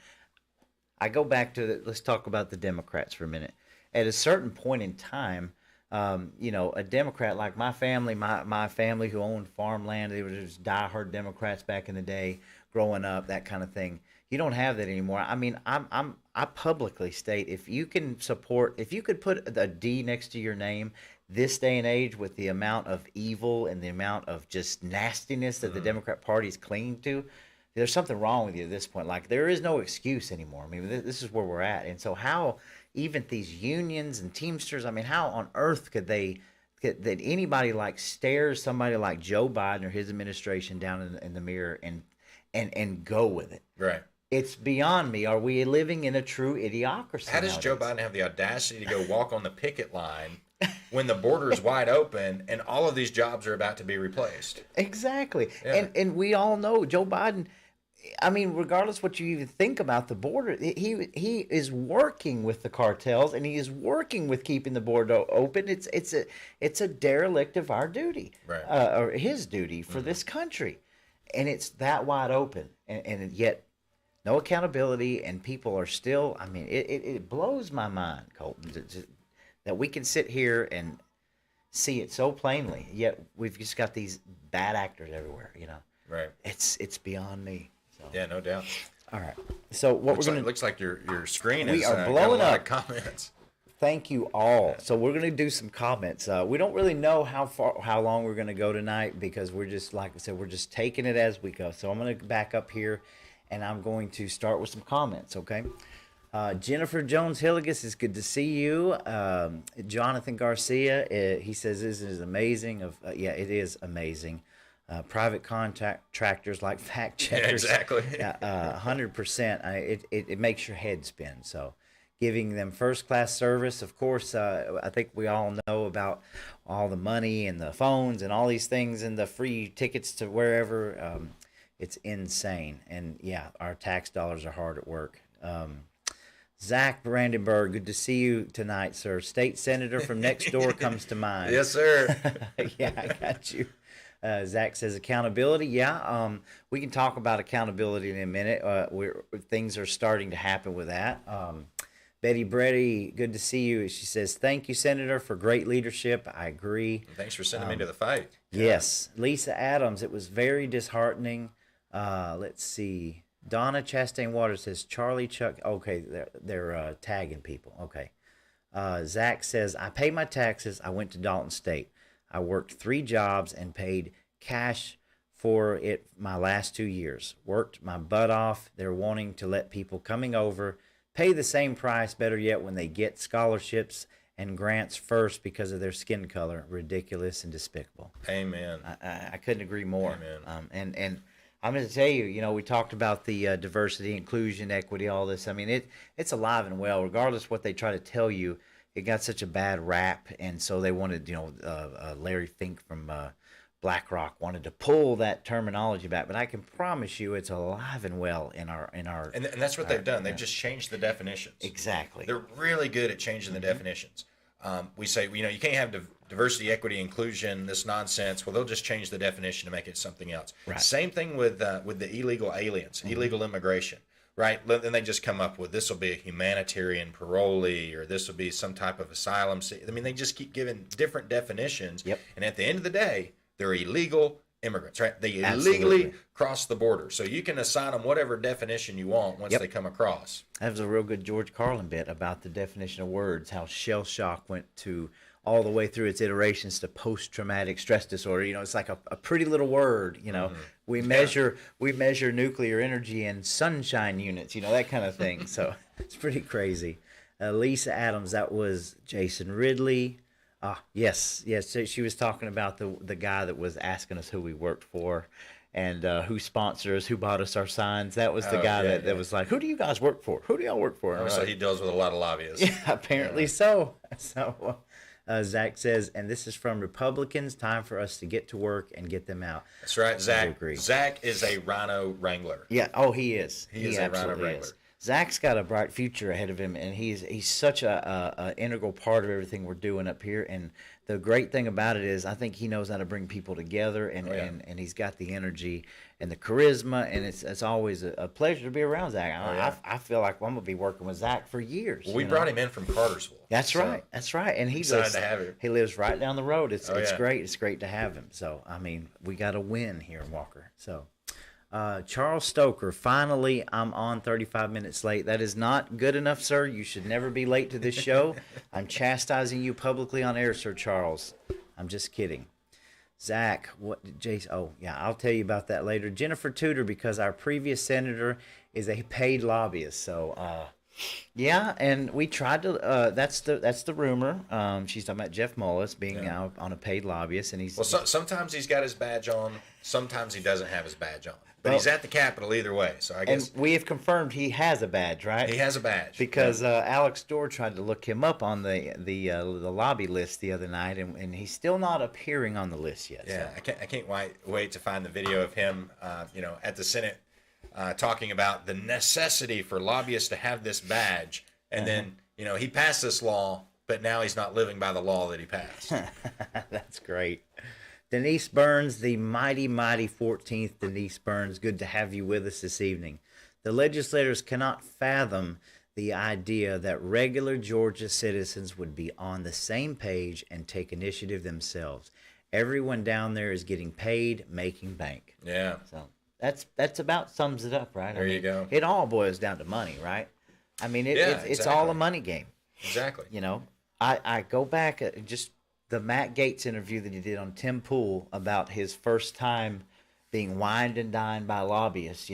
I go back to let's talk about the Democrats for a minute. At a certain point in time, a Democrat like my family who owned farmland, they were just diehard Democrats back in the day, growing up, that kind of thing. You don't have that anymore. I mean, I publicly state if you could put a D next to your name this day and age with the amount of evil and the amount of just nastiness that the Democrat Party is clinging to, there's something wrong with you at this point. Like, there is no excuse anymore. I mean, this is where we're at. And so how even these unions and Teamsters, I mean, how on earth could that anybody stares somebody like Joe Biden or his administration down in the mirror and go with it? Right. It's beyond me. Are we living in a true idiocracy? How does Joe Biden have the audacity to go walk on the picket line when the border is wide open and all of these jobs are about to be replaced? Exactly. Yeah. And we all know Joe Biden, I mean, regardless what you even think about the border, he is working with the cartels, and he is working with keeping the border open. It's a derelict of our duty, right. Or his duty for this country, and it's that wide open, and yet no accountability, and people are still. I mean, it blows my mind, Colton, that we can sit here and see it so plainly, yet we've just got these bad actors everywhere. Right. It's beyond me. So. Yeah, no doubt. All right. So what looks like your screen we is are blowing got a lot up. of comments. Thank you all. So we're going to do some comments. We don't really know how long we're going to go tonight because we're just, like I said, we're just taking it as we go. So I'm going to back up here, and I'm going to start with some comments. Okay. Jennifer Jones Hilligus, it's good to see you. Jonathan Garcia, he says this is amazing. Yeah, it is amazing. Private contractors like fact checkers. Yeah, exactly. 100%. It makes your head spin. So giving them first class service, of course, I think we all know about all the money and the phones and all these things and the free tickets to wherever. It's insane. And yeah, our tax dollars are hard at work. Zach Brandenburg, good to see you tonight, sir. State senator from next door comes to mind. Yes, sir. Yeah, I got you. Zach says accountability. Yeah, we can talk about accountability in a minute. Things are starting to happen with that. Betty Breddy, good to see you. She says, thank you, Senator, for great leadership. I agree. Thanks for sending me to the fight. Yes. Lisa Adams, it was very disheartening. Let's see. Donna Chastain Waters says, Charlie Chuck. Okay, they're tagging people. Okay. Zach says, I pay my taxes. I went to Dalton State. I worked 3 jobs and paid cash for it my last 2 years. Worked my butt off. They're wanting to let people coming over pay the same price, better yet, when they get scholarships and grants first because of their skin color. Ridiculous and despicable. Amen. I couldn't agree more. Amen. And I'm going to tell you, we talked about the diversity, inclusion, equity, all this. I mean, it's alive and well, regardless of what they try to tell you. It got such a bad rap, and so they wanted, Larry Fink from BlackRock wanted to pull that terminology back. But I can promise you, it's alive and well in our. And that's what they've done. They've just changed the definitions. Exactly. They're really good at changing the definitions. We say, you can't have diversity, equity, inclusion, this nonsense. Well, they'll just change the definition to make it something else. Right. Same thing with the illegal aliens, illegal immigration. Right, then they just come up with this will be a humanitarian parolee, or this will be some type of asylum. I mean, they just keep giving different definitions. Yep. And at the end of the day, they're illegal immigrants, right? They Absolutely. illegally cross the border. So you can assign them whatever definition you want once they come across. That was a real good George Carlin bit about the definition of words, how shell shock went to all the way through its iterations to post-traumatic stress disorder. It's like a pretty little word. We measure nuclear energy in sunshine units. That kind of thing. So it's pretty crazy. Lisa Adams, that was Jason Ridley. Yes. So she was talking about the guy that was asking us who we worked for, and who sponsored us, who bought us our signs. That was the guy that was like, who do you guys work for? Who do y'all work for? So he deals with a lot of lobbyists. Yeah, apparently so. So. Zach says, and this is from Republicans, time for us to get to work and get them out. That's right, Zach. Agree. Zach is a RINO wrangler. Yeah, he is. He is a RINO wrangler. Is. Zach's got a bright future ahead of him, and he's such a integral part of everything we're doing up here. And the great thing about it is, I think he knows how to bring people together, and he's got the energy and the charisma, and it's always a pleasure to be around Zach. I feel like I'm gonna be working with Zach for years. Well, we brought him in from Cartersville. That's right, and he excited to have him. He lives right down the road. It's great. It's great to have him. So I mean, we got a win here in Walker. So. Charles Stoker, finally, I'm on 35 minutes late. That is not good enough, sir. You should never be late to this show. I'm chastising you publicly on air, Sir Charles. I'm just kidding. Zach, Jason? Oh, yeah, I'll tell you about that later. Jennifer Tudor, because our previous senator is a paid lobbyist. So, yeah, and we tried to. That's the rumor. She's talking about Jeff Mullis being out on a paid lobbyist, and he's sometimes he's got his badge on, sometimes he doesn't have his badge on. But he's at the Capitol either way, so I guess. And we have confirmed he has a badge, right? He has a badge. Because Alex Dorr tried to look him up on the lobby list the other night, and he's still not appearing on the list yet. Yeah, so. I can't wait to find the video of him, at the Senate talking about the necessity for lobbyists to have this badge. And then, he passed this law, but now he's not living by the law that he passed. That's great. Denise Burns, the mighty 14th Denise Burns, good to have you with us this evening. The legislators cannot fathom the idea that regular Georgia citizens would be on the same page and take initiative themselves. Everyone down there is getting paid, making bank. Yeah. So that's about sums it up, right? There you go. It all boils down to money, right? I mean, it's exactly. all a money game. Exactly. I go back just the Matt Gaetz interview that he did on Tim Pool about his first time being wined and dined by lobbyists,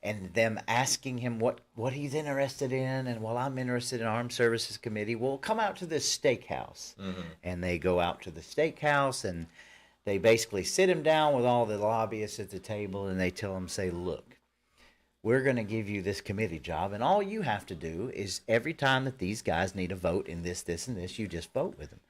and them asking him what he's interested in. And I'm interested in Armed Services Committee. Well, come out to this steakhouse. Mm-hmm. And they go out to the steakhouse, and they basically sit him down with all the lobbyists at the table, and they tell him, say, look, we're going to give you this committee job, and all you have to do is every time that these guys need a vote in this, and this, you just vote with them.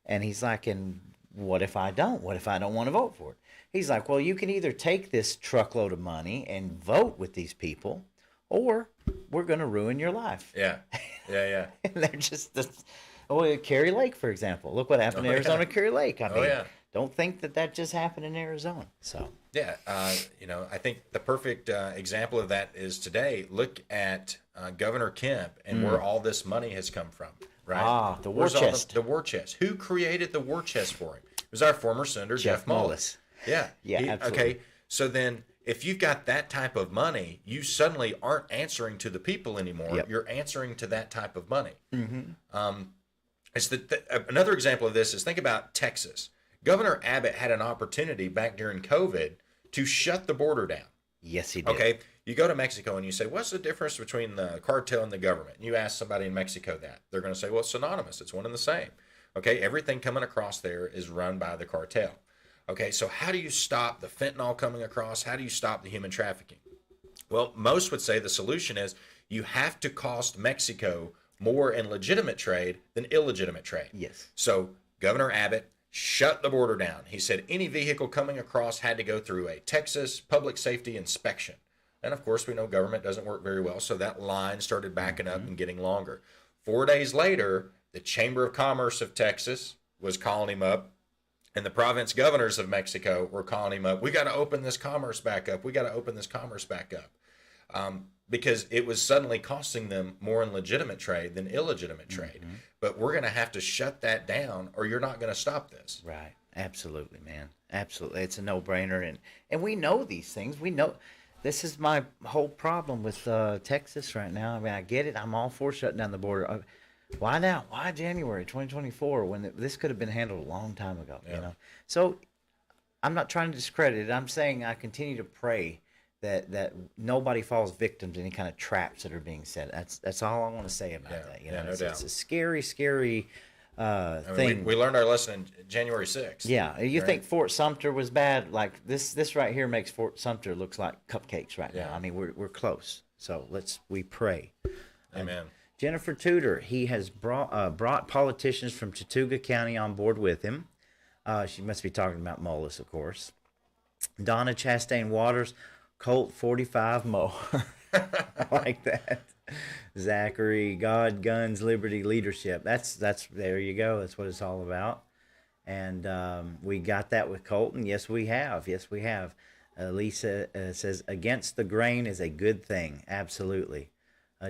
And he's like, and what if I don't? What if I don't want to vote for it? He's like, well, you can either take this truckload of money and vote with these people, or we're going to ruin your life. Yeah. Yeah. And they're just, Carrie Lake, for example. Look what happened in Arizona, Carrie Lake. I mean, don't think that just happened in Arizona. So yeah, I think the perfect example of that is today. Look at Governor Kemp and where all this money has come from. Right? Ah, the war chest. The war chest. Who created the war chest for him? It was our former senator Jeff Mullis. Yeah. Yeah. Absolutely. Okay. So then, if you've got that type of money, you suddenly aren't answering to the people anymore. Yep. You're answering to that type of money. Mm-hmm. It's another example of this is think about Texas. Governor Abbott had an opportunity back during COVID to shut the border down. Yes, he did. Okay, you go to Mexico and you say, what's the difference between the cartel and the government? And you ask somebody in Mexico that. They're going to say, well, it's synonymous. It's one and the same. Okay, everything coming across there is run by the cartel. Okay, so how do you stop the fentanyl coming across? How do you stop the human trafficking? Well, most would say the solution is you have to cost Mexico more in legitimate trade than illegitimate trade. Yes. So Governor Abbott shut the border down. He said any vehicle coming across had to go through a Texas public safety inspection. And of course, we know government doesn't work very well, so that line started backing up and getting longer. 4 days later, the Chamber of Commerce of Texas was calling him up, and the province governors of Mexico were calling him up. We got to open this commerce back up. We got to open this commerce back up. Because it was suddenly costing them more in legitimate trade than illegitimate trade. Mm-hmm. But we're going to have to shut that down, or you're not going to stop this. Right. Absolutely, man. Absolutely. It's a no-brainer. And we know these things. We know. This is my whole problem with Texas right now. I mean, I get it. I'm all for shutting down the border. Why now? Why January 2024 when this could have been handled a long time ago? Yeah. You know. So I'm not trying to discredit it. I'm saying I continue to pray that nobody falls victim to any kind of traps that are being set. That's all I want to say about that. You know, no doubt. It's a scary thing. We learned our lesson in January 6th. Yeah, you think Fort Sumter was bad? Like this right here makes Fort Sumter looks like cupcakes right now. I mean, we're close. So we pray. Amen. Jennifer Tudor, he has brought politicians from Chattooga County on board with him. She must be talking about Mullis, of course. Donna Chastain Waters, Colt 45 more. I like that. Zachary, God, Guns, Liberty, Leadership. That's there you go. That's what it's all about. And we got that with Colton. Yes, we have. Lisa says, against the grain is a good thing. Absolutely.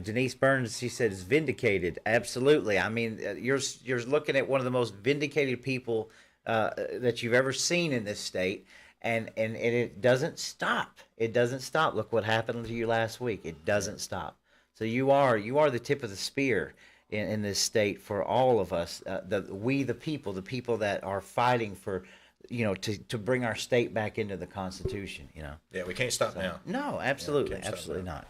Denise Burns, she said, is vindicated. Absolutely. I mean, you're looking at one of the most vindicated people that you've ever seen in this state. And it doesn't stop. It doesn't stop. Look what happened to you last week. It doesn't stop. So you are the tip of the spear in this state for all of us. The people that are fighting for, to bring our state back into the Constitution. Yeah, we can't stop now. No, absolutely, absolutely not.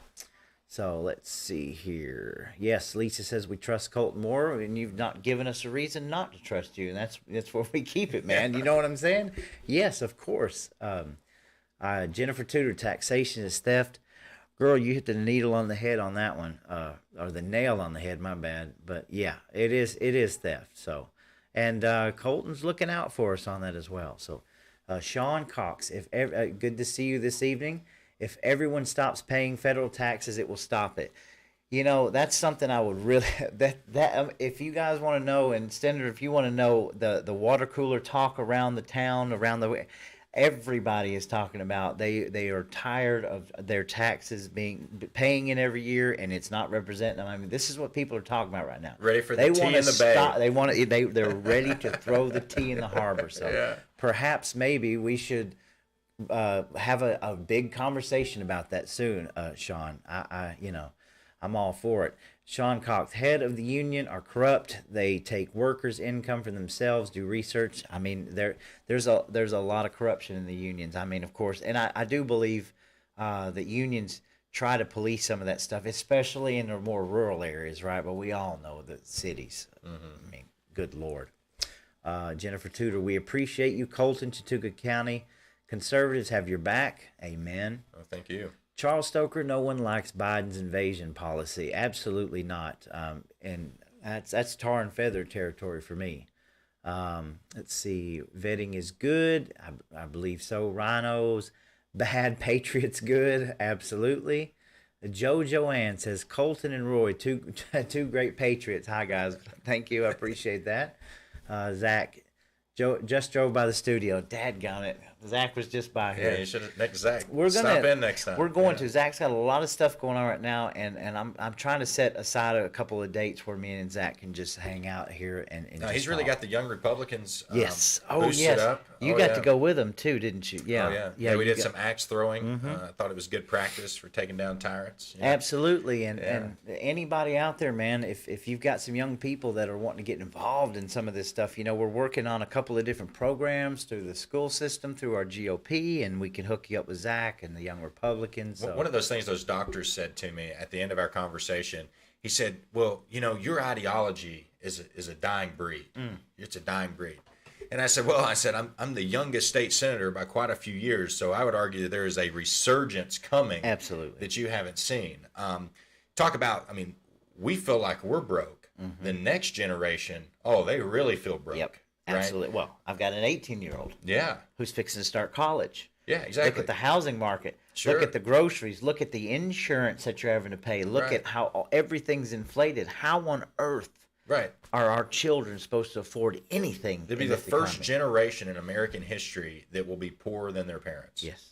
So let's see here. Yes, Lisa says we trust Colton Moore, and you've not given us a reason not to trust you, and that's where we keep it, man. You know what I'm saying? Yes, of course. Jennifer Tudor, taxation is theft. Girl, you hit the needle on the head on that one, or the nail on the head. My bad, but yeah, it is theft. So, and Colton's looking out for us on that as well. So, Sean Cox, good to see you this evening. If everyone stops paying federal taxes, it will stop it. That's something I would really if you guys want to know, and Senator, if you want to know the water cooler talk around the town, everybody is talking about they are tired of their taxes paying in every year, and it's not representing them. I mean, this is what people are talking about right now. Ready for the tea in the bay. They're ready to throw the tea in the harbor. So perhaps maybe we should have a big conversation about that soon, Sean. I'm all for it. Sean Cox, head of the union, are corrupt. They take workers' income for themselves, do research. I mean, there's a lot of corruption in the unions. I mean, of course, and I do believe that unions try to police some of that stuff, especially in the more rural areas, right? But we all know the cities. I mean, good Lord. Jennifer Tudor, we appreciate you, Colton, Chattooga County. Conservatives have your back. Amen. Oh, thank you. Charles Stoker, no one likes Biden's invasion policy. Absolutely not. And that's tar and feather territory for me. Let's see. Vetting is good. I believe so. Rhinos, bad. Patriots, good. Absolutely. Joe Joanne says Colton and Roy, two great patriots. Hi guys, thank you, I appreciate that. Zach, Joe just drove by the studio. Dadgummit, Zach was just by here. Yeah, you should have next Zach. We're gonna Stop in next time. We're going to. Zach's got a lot of stuff going on right now, and I'm trying to set aside a couple of dates where me and Zach can just hang out here and No, just he's really talk. got the Young Republicans. Yes. Boosted Yes. up. You got to go with them too, didn't you? Yeah. Oh, yeah. We you did got- some axe throwing. I thought it was good practice for taking down tyrants. you know? Absolutely, and anybody out there, man, if you've got some young people that are wanting to get involved in some of this stuff, we're working on a couple of different programs through the school system, through our GOP, and we can hook you up with Zach and the Young Republicans. So. One of those things those doctors said to me at the end of our conversation, he said, well, your ideology is a dying breed. It's a dying breed. And I said, I'm the youngest state senator by quite a few years, so I would argue that there is a resurgence coming. Absolutely. That you haven't seen. Talk about, we feel like we're broke. The next generation, they really feel broke. Yep. Right? Absolutely. Well, I've got an 18-year-old. Yeah. Who's fixing to start college. Yeah, exactly. Look at the housing market. Sure. Look at the groceries. Look at the insurance that you're having to pay. Look Right. at how everything's inflated. How on earth Right. are our children supposed to afford anything? They'll be in the this first economy? generation in American history that will be poorer than their parents. Yes.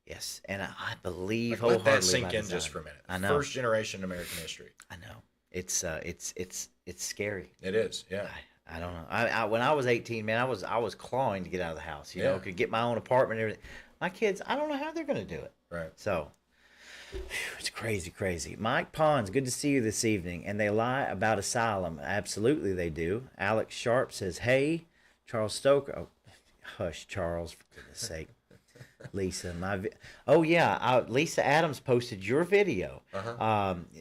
Yes. And I believe Let wholeheartedly that sink by in design. just for a minute. I know. First generation in American history. I know. It's scary. It is, yeah. I don't know. I when I was 18, man, I was clawing to get out of the house. You know, Yeah. could get my own apartment and everything. My kids, I don't know how they're going to do it. Right. So, it's crazy. Mike Pons, good to see you this evening. And they lie about asylum. Absolutely, they do. Alex Sharp says, "Hey, Charles Stoker." Oh, hush, Charles, for goodness sake. Lisa, Lisa Adams posted your video.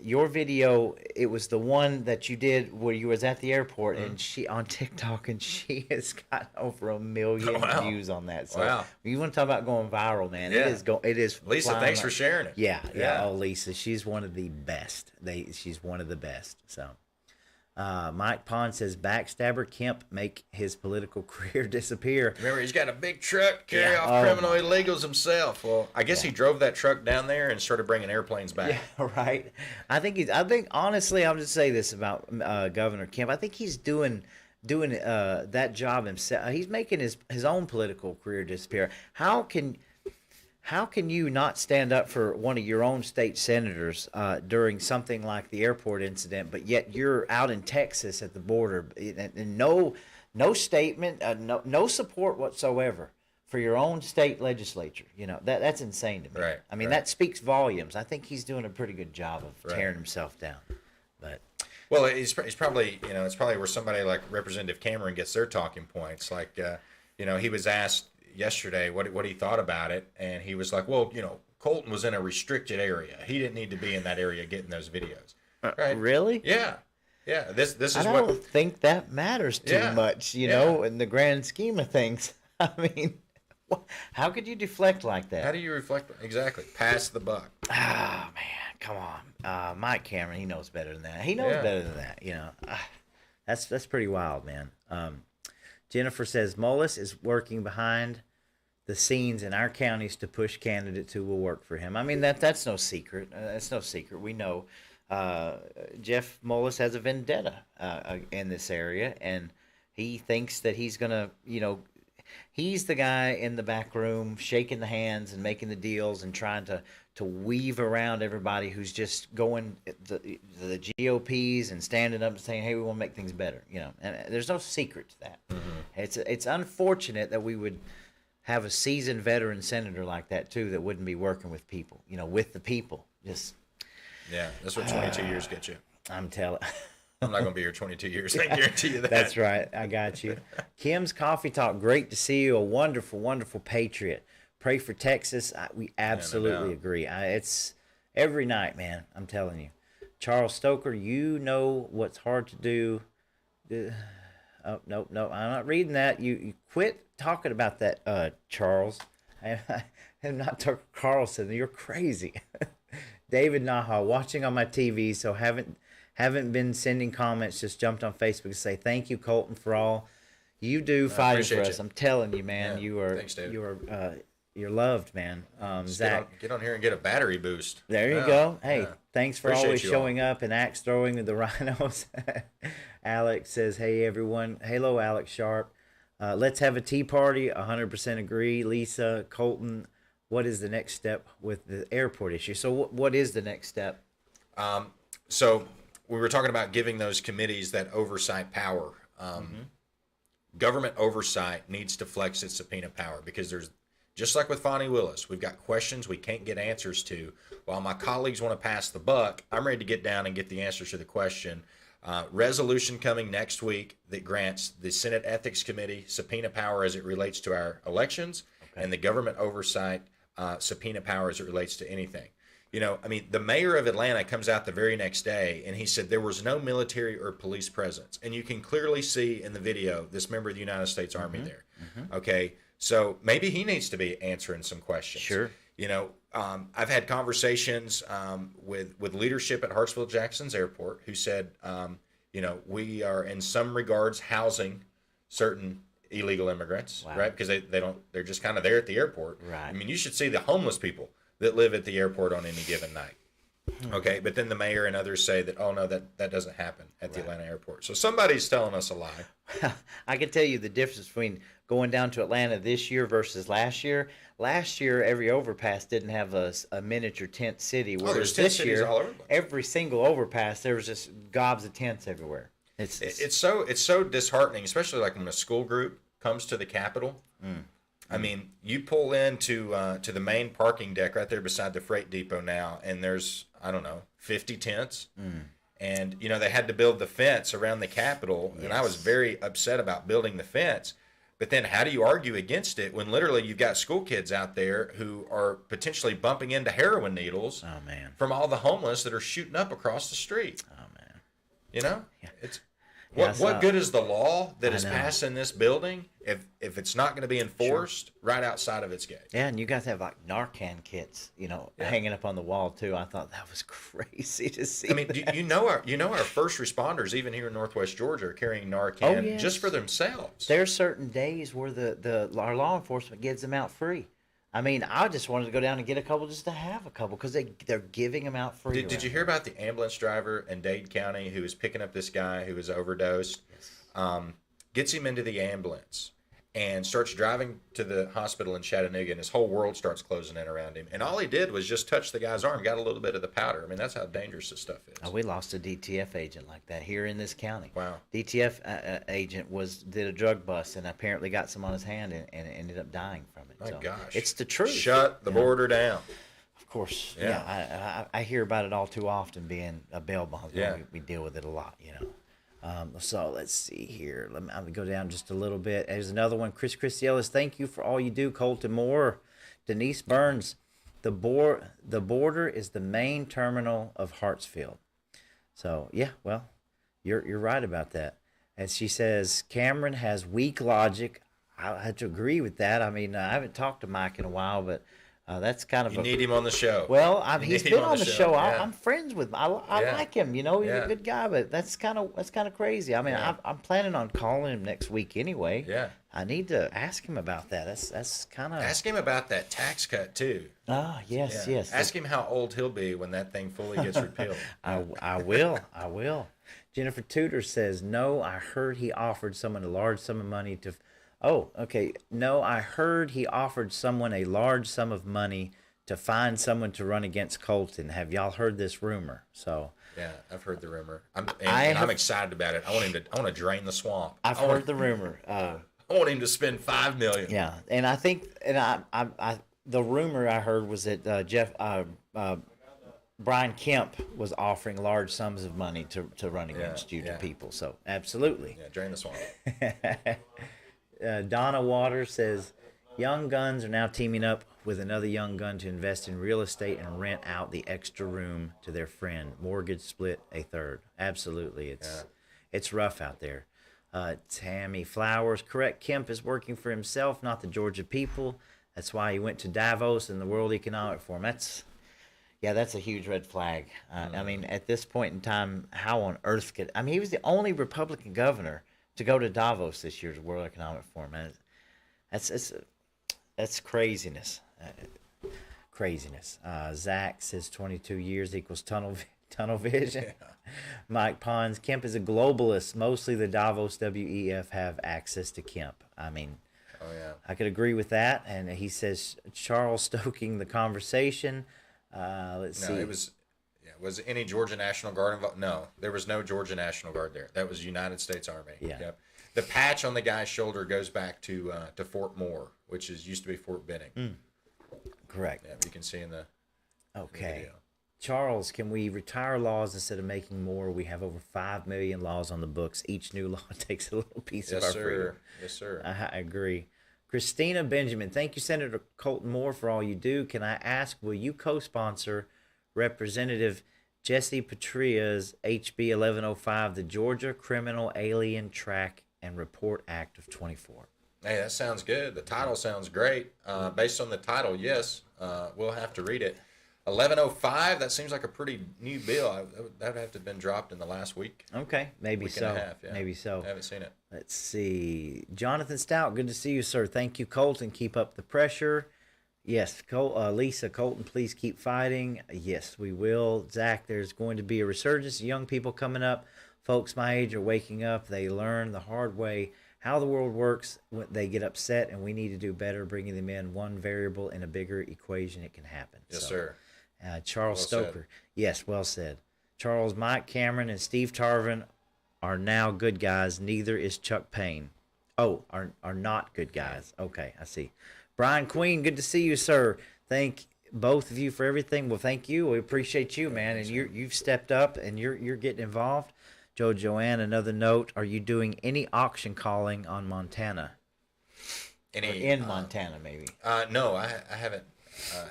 Your video, it was the one that you did where you was at the airport, and she on TikTok, and she has got over 1 million views on that. So you want to talk about going viral, man? Yeah. It is. Lisa, thanks for sharing it. Yeah. Oh, Lisa, she's one of the best. She's one of the best. So. Mike Pond says Backstabber Kemp make his political career disappear. Remember, he's got a big truck, carry off criminal illegals himself. Well, I guess he drove that truck down there and started bringing airplanes back. Yeah, right. I think honestly, I'll just say this about Governor Kemp. I think he's doing that job himself. He's making his own political career disappear. How can you not stand up for one of your own state senators during something like the airport incident, but yet you're out in Texas at the border and no statement, no support whatsoever for your own state legislature? That's insane to me. Right, I mean, right. that speaks volumes. I think he's doing a pretty good job of tearing himself down. But well, it's probably it's probably where somebody like Representative Cameron gets their talking points. Like he was asked yesterday what he thought about it, and he was like, well, Colton was in a restricted area. He didn't need to be in that area getting those videos. Right? Really? Yeah. This is I what don't think that matters too much, in the grand scheme of things. I mean, how could you deflect like that? How do you reflect? Exactly. Pass the buck. Ah, man, come on. Mike Cameron, he knows better than that. He knows better than that, That's pretty wild, man. Jennifer says Mullis is working behind the scenes in our counties to push candidates who will work for him. I mean, that's no secret. That's no secret. We know Jeff Mullis has a vendetta in this area, and he thinks that he's going to, he's the guy in the back room shaking the hands and making the deals and trying to weave around everybody who's just going the GOPs and standing up and saying, hey, we want to make things better, and there's no secret to that. It's unfortunate that we would have a seasoned veteran senator like that too that wouldn't be working with people, with the people. Just that's what 22 years get you. I'm telling. I'm not going to be here 22 years. I guarantee you that. That's right. I got you. Kim's Coffee Talk. Great to see you. A wonderful, wonderful patriot. Pray for Texas. We absolutely agree. It's every night, man. I'm telling you. Charles Stoker, you know what's hard to do. Oh, no. I'm not reading that. You quit talking about that, Charles. I am not Tucker Carlson. You're crazy. David Naha, watching on my TV, so haven't been sending comments. Just jumped on Facebook to say thank you, Colton, for all you do fighting for us. you. I'm telling you, man. Yeah. You are. Thanks, David. You are. you're loved, man. Zach, Get on here and get a battery boost. there you Yeah, go. Hey, yeah. thanks for Appreciate always you all. showing up and axe throwing with the rhinos. Alex says, "Hey everyone, hello Alex Sharp. Let's have a tea party. 100% agree." Lisa, Colton, what is the next step with the airport issue? So what is the next step? So we were talking about giving those committees that oversight power. Government oversight needs to flex its subpoena power because there's, just like with Fonnie Willis, we've got questions we can't get answers to. While my colleagues want to pass the buck, I'm ready to get down and get the answers to the question. Resolution coming next week that grants the Senate Ethics Committee subpoena power as it relates to our elections, and the government oversight subpoena power as it relates to anything. You know, I mean, the mayor of Atlanta comes out the very next day and he said there was no military or police presence. And you can clearly see in the video this member of the United States Army there. Okay, so maybe he needs to be answering some questions. Sure. You know, I've had conversations with leadership at Hartsfield-Jackson's Airport who said, you know, we are in some regards housing certain illegal immigrants, Wow. right? Because they're just kind of there at the airport. Right. I mean, you should see the homeless people that live at the airport on any given night. Okay, but then the mayor and others say that, oh no, that doesn't happen at the Atlanta airport. So somebody's telling us a lie. I can tell you the difference between going down to Atlanta this year versus last year. Last year, every overpass didn't have a miniature tent city. there's Whereas tent this cities year, all over the place. every single overpass, there was just gobs of tents everywhere. It's so disheartening, especially like when a school group comes to the Capitol. I mean, you pull into to the main parking deck right there beside the freight depot now, and there's, I don't know, 50 tents. And, you know, they had to build the fence around the Capitol, and I was very upset about building the fence. But then how do you argue against it when literally you've got school kids out there who are potentially bumping into heroin needles Oh man. from all the homeless that are shooting up across the street? Oh man. You know, it's Yeah, what good is the law that I is know. passed in this building if it's not going to be enforced right outside of its gate? Yeah, and you guys have like Narcan kits, you know, hanging up on the wall too. I thought that was crazy to see. I mean, that. you know our first responders, even here in Northwest Georgia, are carrying Narcan yes. just for themselves. There's certain days where our law enforcement gives them out free. I mean, I just wanted to go down and get a couple just to have a couple because they're giving them out free. Did you hear about the ambulance driver in Dade County who was picking up this guy who was overdosed? Gets him into the ambulance and starts driving to the hospital in Chattanooga, and his whole world starts closing in around him. And all he did was just touch the guy's arm, got a little bit of the powder. I mean, that's how dangerous this stuff is. We lost a DTF agent like that here in this county. Wow. DTF agent did a drug bust and apparently got some on his hand and ended up dying from it. My So, gosh. it's the truth. Shut the border down. Of course. Yeah. Yeah. I hear about it all too often being a bail bond. Yeah. We deal with it a lot, you know. So let's see here. I'm gonna go down just a little bit. There's another one. Chris Ellis, thank you for all you do. Colton Moore, Denise Burns, the border is the main terminal of Hartsfield. So yeah, well, you're right about that. As she says, Cameron has weak logic. I had to agree with that. I mean, I haven't talked to Mike in a while, but that's kind of You need him on the show. well, You he's need him been on the show. Yeah. I'm friends with him. I Yeah. like him. You know, he's Yeah. a good guy. But that's kind of crazy. I mean, Yeah. I'm planning on calling him next week anyway. Yeah. I need to ask him about that. That's kind of. Ask him about that tax cut too. Yes, Yeah. yes. Ask him how old he'll be when that thing fully gets repealed. I will. Jennifer Tudor says, no, I heard he offered someone a large sum of money to. Oh, okay. No, I heard he offered someone a large sum of money to find someone to run against Colton. Have y'all heard this rumor? So Yeah, I've heard the rumor. I'm have- excited about it. I want to drain the swamp. I've heard the rumor. I want him to spend $5 million. Yeah, and I think, and I the rumor I heard was that Brian Kemp was offering large sums of money to run against you to people. So absolutely. Yeah, drain the swamp. Donna Waters says, young guns are now teaming up with another young gun to invest in real estate and rent out the extra room to their friend. Mortgage split a third. Absolutely, it's rough out there. Tammy Flowers, correct. Kemp is working for himself, not the Georgia people. That's why he went to Davos and the World Economic Forum. That's a huge red flag. I mean, at this point in time, how on earth could... I mean, he was the only Republican governor to go to Davos this year's World Economic Forum. And That's craziness. Craziness. Zach says 22 years equals tunnel vision. Yeah. Mike Pons, Kemp is a globalist. Mostly the Davos WEF have access to Kemp. I mean, Oh yeah. I could agree with that. And he says Charles stoking the conversation. Let's No, see. it was. Yeah, was any Georgia National Guard involved? No, there was no Georgia National Guard there. That was United States Army. Yeah. Yep. The patch on the guy's shoulder goes back to Fort Moore, which used to be Fort Benning. Correct. Yeah, you can see in the Okay. video. Charles, can we retire laws instead of making more? We have over 5 million laws on the books. Each new law takes a little piece of Yes, our sir. freedom. Yes, sir. I agree. Christina Benjamin, thank you, Senator Colton Moore, for all you do. Can I ask, will you co-sponsor Representative Jesse Petria's HB 1105, the Georgia Criminal Alien Track and Report Act of 24? Hey, that sounds good. The title sounds great. Based on the title, yes, we'll have to read it. 1105, that seems like a pretty new bill. That would have to have been dropped in the last week. Okay, maybe Week so. and a half, yeah. Maybe so. I haven't seen it. Let's see. Jonathan Stout, good to see you, sir. Thank you, Colton. Keep up the pressure. Yes, Lisa, Colton, please keep fighting. Yes, we will. Zach, there's going to be a resurgence of young people coming up. Folks my age are waking up. They learn the hard way how the world works. When they get upset, and we need to do better bringing them in. One variable in a bigger equation, it can happen. Yes, sir. Charles Well Stoker. said. Yes, well said. Charles, Mike Cameron, and Steve Tarvin are now good guys. Neither is Chuck Payne. Oh, are not good guys. Okay, I see. Brian Queen, good to see you, sir. Thank both of you for everything. Well, thank you. We appreciate you, man, and you've stepped up and you're getting involved. Joanne, another note: are you doing any auction calling on Montana? Or in Montana, maybe. No, I haven't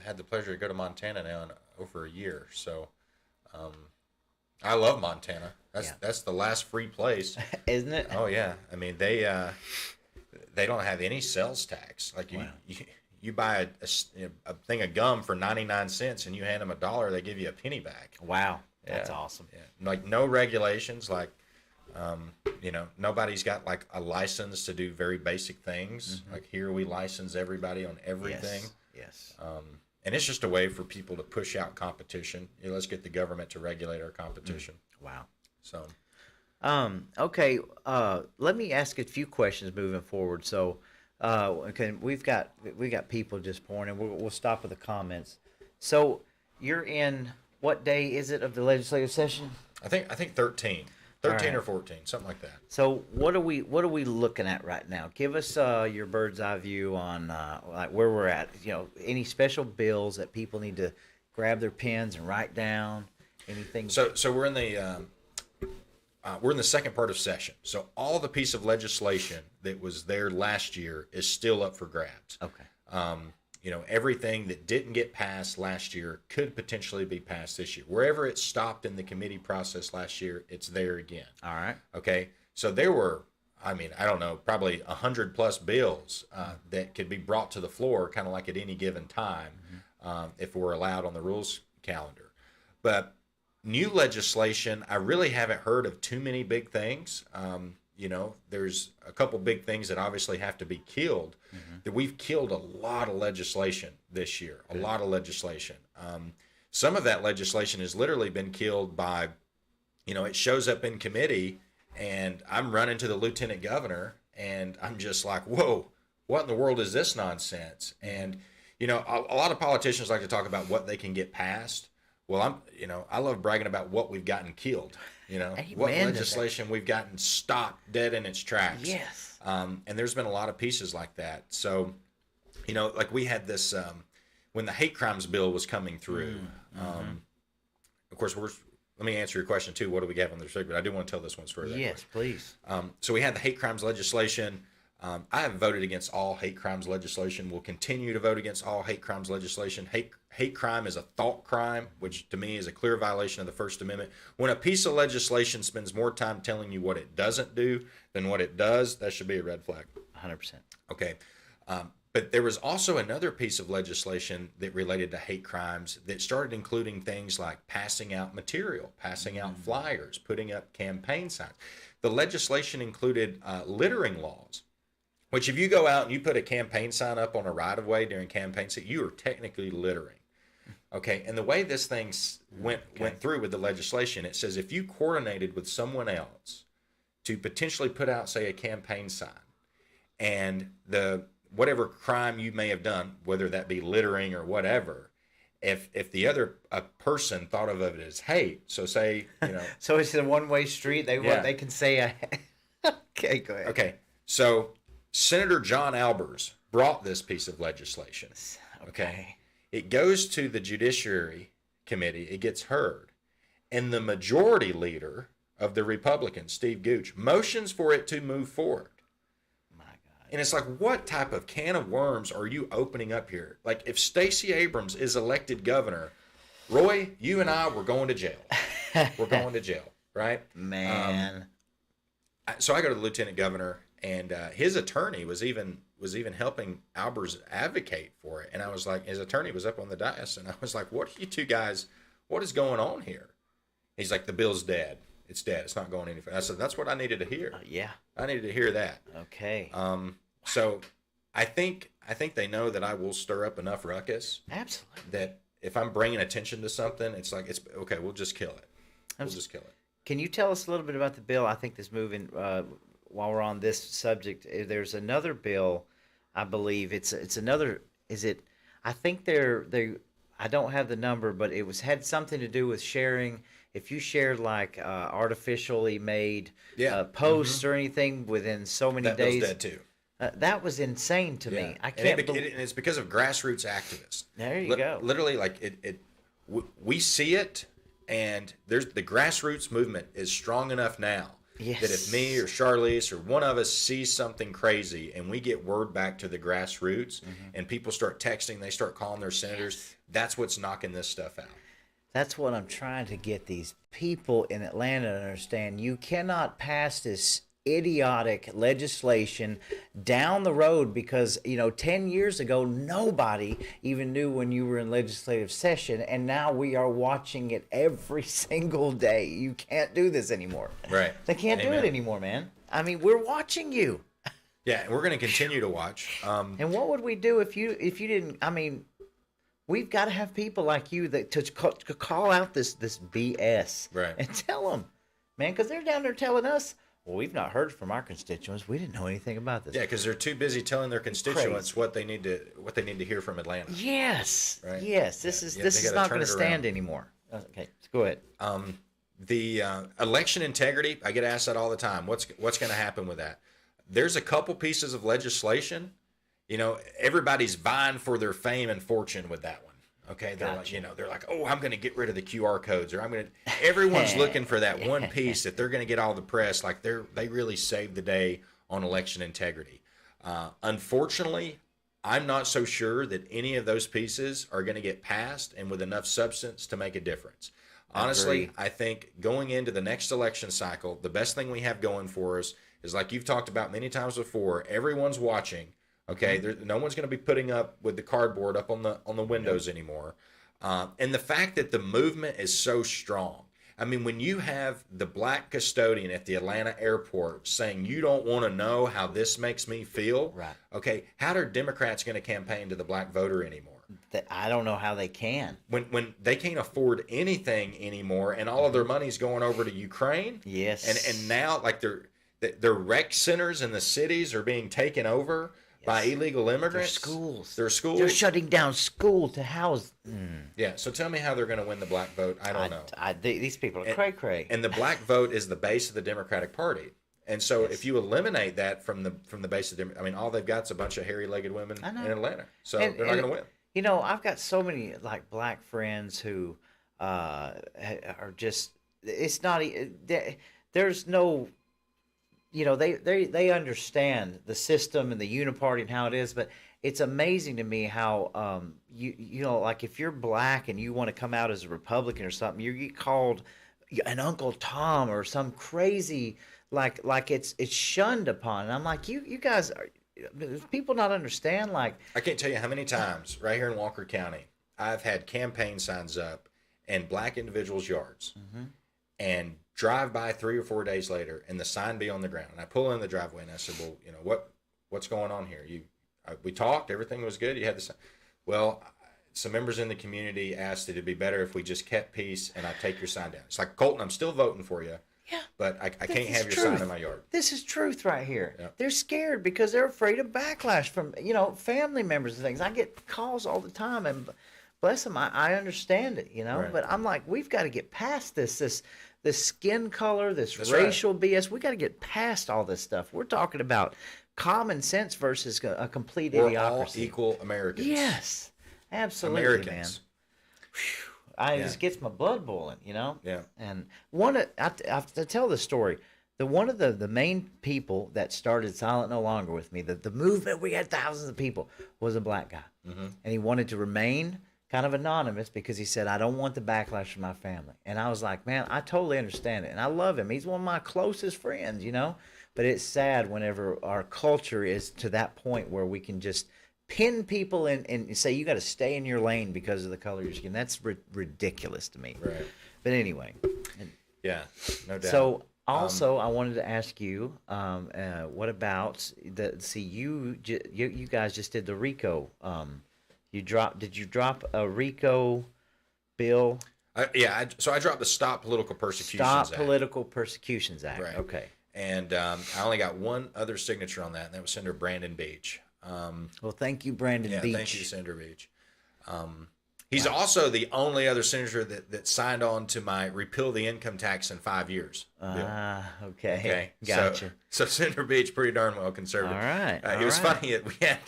had the pleasure to go to Montana now in over a year. So, I love Montana. That's the last free place, Isn't it? Oh yeah, I mean they don't have any sales tax. Like you buy a thing of gum for 99 cents and you hand them $1, they give you a penny back. Wow, that's Yeah. awesome. Yeah. Like no regulations. Like nobody's got like a license to do very basic things. Like here we license everybody on everything. Yes. And it's just a way for people to push out competition. Let's get the government to regulate our competition. Wow. So, okay. Let me ask a few questions moving forward. So, okay, we've got people just pouring in. We'll stop with the comments. So, you're in what day is it of the legislative session? I think 13 right. or 14, something like that. So, what are we looking at right now? Give us your bird's eye view on like where we're at. Any special bills that people need to grab their pens and write down. Anything? So we're in the second part of session. So all the piece of legislation that was there last year is still up for grabs. Okay. Everything that didn't get passed last year could potentially be passed this year. Wherever it stopped in the committee process last year, it's there again. All right. Okay. So there were, I don't know, probably 100+ bills that could be brought to the floor, kind of like at any given time, if we're allowed on the rules calendar. But new legislation, I really haven't heard of too many big things. There's a couple big things that obviously have to be killed. That we've killed a lot of legislation this year, a lot of legislation. Some of that legislation has literally been killed by, it shows up in committee and I'm running to the lieutenant governor and I'm just like, whoa, what in the world is this nonsense? And, a lot of politicians like to talk about what they can get passed. Well, I love bragging about what we've gotten killed. What legislation we've gotten stopped dead in its tracks. Yes. And there's been a lot of pieces like that. So, like we had this when the hate crimes bill was coming through. Of course, let me answer your question too. What do we have on the subject? But I do want to tell this one story. Yes, please. So we had the hate crimes legislation. I have voted against all hate crimes legislation. Will continue to vote against all hate crimes legislation. Hate crime is a thought crime, which to me is a clear violation of the First Amendment. When a piece of legislation spends more time telling you what it doesn't do than what it does, that should be a red flag. 100%. Okay. But there was also another piece of legislation that related to hate crimes that started including things like passing out material, passing out flyers, putting up campaign signs. The legislation included littering laws. Which, if you go out and you put a campaign sign up on a right of way during campaign season, you are technically littering. Okay, and the way this thing went through with the legislation, it says if you coordinated with someone else to potentially put out, say, a campaign sign, and the whatever crime you may have done, whether that be littering or whatever, if the other person thought of it as hate, so say, So it's a one-way street. Yeah. They can say, okay, go ahead. Okay, so Senator John Albers brought this piece of legislation. Okay. It goes to the Judiciary Committee. It gets heard. And the majority leader of the Republicans, Steve Gooch, motions for it to move forward. My God. And it's like, what type of can of worms are you opening up here? Like, if Stacey Abrams is elected governor, Roy, you and I, we're going to jail. We're going to jail, right? Man. So I go to the lieutenant governor, and his attorney was even helping Albers advocate for it. And I was like, his attorney was up on the dais, and I was like, what are you two guys, what is going on here? He's like, the bill's dead. It's dead. It's not going any further. I said, that's what I needed to hear. Yeah. I needed to hear that. Okay. So I think they know that I will stir up enough ruckus. Absolutely. That if I'm bringing attention to something, it's like, it's okay, we'll just kill it. We'll just kill it. Can you tell us a little bit about the bill? I think this moving, while we're on this subject, there's another bill, I believe it's another, I think I don't have the number, but it had something to do with sharing. If you shared like artificially made posts or anything within so many days. That bill's dead too. That was insane to me. I and can't believe it's because of grassroots activists. There you go. Literally, like we see it, and the grassroots movement is strong enough now. Yes. That if me or Charlize or one of us sees something crazy and we get word back to the grassroots and people start texting, they start calling their senators, that's what's knocking this stuff out. That's what I'm trying to get these people in Atlanta to understand. You cannot pass this idiotic legislation down the road because 10 years ago nobody even knew when you were in legislative session, and now we are watching it every single day. You can't do this anymore. Right. They can't do it anymore, man. I mean, we're watching you. Yeah, and we're going to continue to watch. And what would we do if you didn't? I mean, we've got to have people like you that to call out this BS, right, and tell them, man, because they're down there telling us, well, we've not heard from our constituents. We didn't know anything about this. Yeah, because they're too busy telling their constituents what they need to hear from Atlanta. Yes, right? Yes. This is not going to stand anymore. Okay, go ahead. The election integrity, I get asked that all the time. What's going to happen with that? There's a couple pieces of legislation. Everybody's vying for their fame and fortune with that one. Okay, they're like, oh, I'm going to get rid of the QR codes, or everyone's looking for that one piece that they're going to get all the press. Like they really saved the day on election integrity. Unfortunately, I'm not so sure that any of those pieces are going to get passed and with enough substance to make a difference. Honestly, I think going into the next election cycle, the best thing we have going for us is, like you've talked about many times before, everyone's watching. Okay, no one's going to be putting up with the cardboard up on the windows anymore. And the fact that the movement is so strong. I mean, when you have the black custodian at the Atlanta airport saying, you don't want to know how this makes me feel. Right. Okay, how are Democrats going to campaign to the black voter anymore? I don't know how they can. When they can't afford anything anymore and all of their money's going over to Ukraine. Yes. And now, like, their rec centers in the cities are being taken over by illegal immigrants. Their schools. They're shutting down school to house. Yeah. So tell me how they're going to win the black vote. I don't know. These people are cray-cray. And the black vote is the base of the Democratic Party. And so if you eliminate that from the base of the, I mean, all they've got is a bunch of hairy-legged women in Atlanta. So they're not going to win. I've got so many like black friends who are just. It's not. There's no. They understand the system and the uniparty and how it is, but it's amazing to me how like if you're black and you want to come out as a Republican or something, you get called an Uncle Tom or some crazy like it's shunned upon. And I'm like, you guys are. People not understand, like, I can't tell you how many times right here in Walker County I've had campaign signs up in black individuals' yards and drive by 3 or 4 days later and the sign be on the ground, and I pull in the driveway and I said, well, what's going on here? We talked, everything was good. You had the well, some members in the community asked that it'd be better if we just kept peace and I take your sign down. It's like, Colton, I'm still voting for you. Yeah. But I can't have your sign in my yard. This is truth right here. Yep. They're scared because they're afraid of backlash from, family members and things. I get calls all the time, and bless them, I understand it, Right. But I'm like, we've got to get past this skin color, this That's racial BS. We got to get past all this stuff. We're talking about common sense versus a complete We're idiocracy. all equal Americans. Yes, absolutely, Americans. man. It just gets my blood boiling, Yeah. And I have to tell the story. One of the main people that started Silent No Longer with me, the movement, we had thousands of people, was a black guy. Mm-hmm. And he wanted to remain kind of anonymous because he said, I don't want the backlash from my family. And I was like, man, I totally understand it. And I love him. He's one of my closest friends, But it's sad whenever our culture is to that point where we can just pin people and say, you got to stay in your lane because of the color of your skin. That's ridiculous to me. Right. But anyway. Yeah, no doubt. So also, I wanted to ask you, what about you guys just did the RICO. Did you drop a RICO bill? So I dropped the Stop Political Persecutions Stop Act. Political Persecutions Act. Right. Okay. And I only got one other signature on that, and that was Senator Brandon Beach. Well, thank you, Brandon Beach. Thank you, Senator Beach. He's also the only other senator that signed on to my repeal the income tax in 5 years bill. Okay. Gotcha. So Senator Beach, pretty darn well conservative. All right. It was funny that we had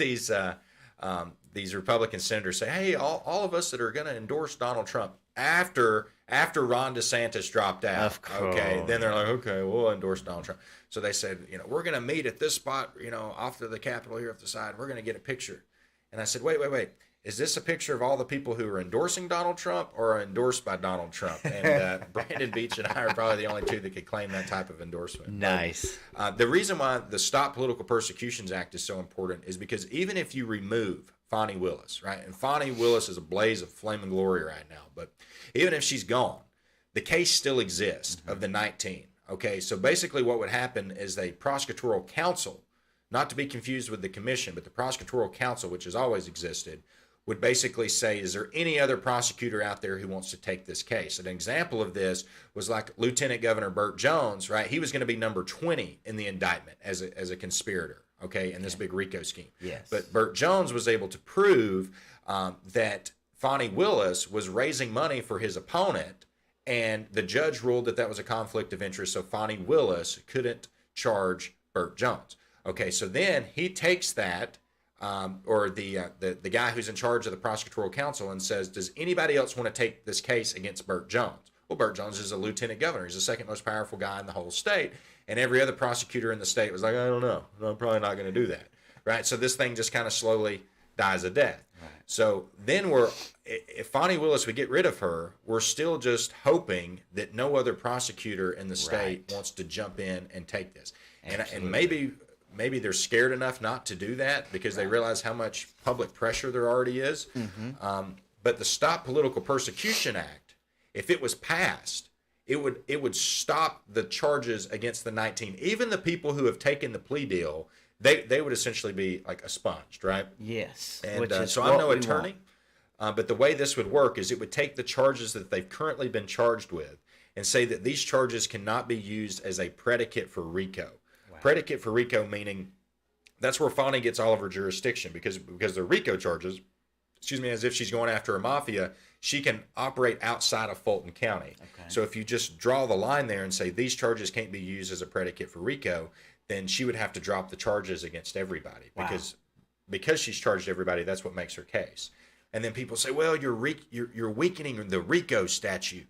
these Republican senators say, hey, all of us that are going to endorse Donald Trump after Ron DeSantis dropped out. Of course. Okay. Then they're like, okay, we'll endorse Donald Trump. So they said, we're going to meet at this spot, off to the Capitol here off the side. We're going to get a picture. And I said, wait. Is this a picture of all the people who are endorsing Donald Trump or are endorsed by Donald Trump? And Brandon Beach and I are probably the only two that could claim that type of endorsement. Nice. The reason why the Stop Political Persecutions Act is so important is because even if you remove Fani Willis, right? And Fani Willis is a blaze of flaming glory right now. But even if she's gone, the case still exists of the 19. Okay, so basically what would happen is the prosecutorial counsel, not to be confused with the commission, but the prosecutorial counsel, which has always existed, would basically say, is there any other prosecutor out there who wants to take this case? An example of this was like Lieutenant Governor Burt Jones, right? He was going to be number 20 in the indictment as a conspirator, okay, in this big RICO scheme. Yes. But Burt Jones was able to prove that Fani Willis was raising money for his opponent, and the judge ruled that was a conflict of interest, so Fani Willis couldn't charge Burt Jones. Okay, so then he takes that, or the guy who's in charge of the prosecutorial counsel, and says, does anybody else want to take this case against Burt Jones? Well, Burt Jones is a lieutenant governor. He's the second most powerful guy in the whole state. And every other prosecutor in the state was like, I don't know. I'm probably not going to do that. Right? So this thing just kind of slowly dies a death. Right. So then if Fani Willis, we get rid of her, we're still just hoping that no other prosecutor in the state wants to jump in and take this. And maybe they're scared enough not to do that because they realize how much public pressure there already is. Mm-hmm. But the Stop Political Persecution Act, if it was passed, it would stop the charges against the 19. Even the people who have taken the plea deal, they would essentially be like expunged, right? Yes. And so I'm no attorney, but the way this would work is it would take the charges that they've currently been charged with and say that these charges cannot be used as a predicate for RICO. Wow. Predicate for RICO meaning that's where Fani gets all of her jurisdiction because the RICO charges, as if she's going after a mafia, she can operate outside of Fulton County. Okay. So if you just draw the line there and say these charges can't be used as a predicate for RICO, then she would have to drop the charges against everybody. Wow. Because she's charged everybody, that's what makes her case. And then people say, well, you're weakening the RICO statute.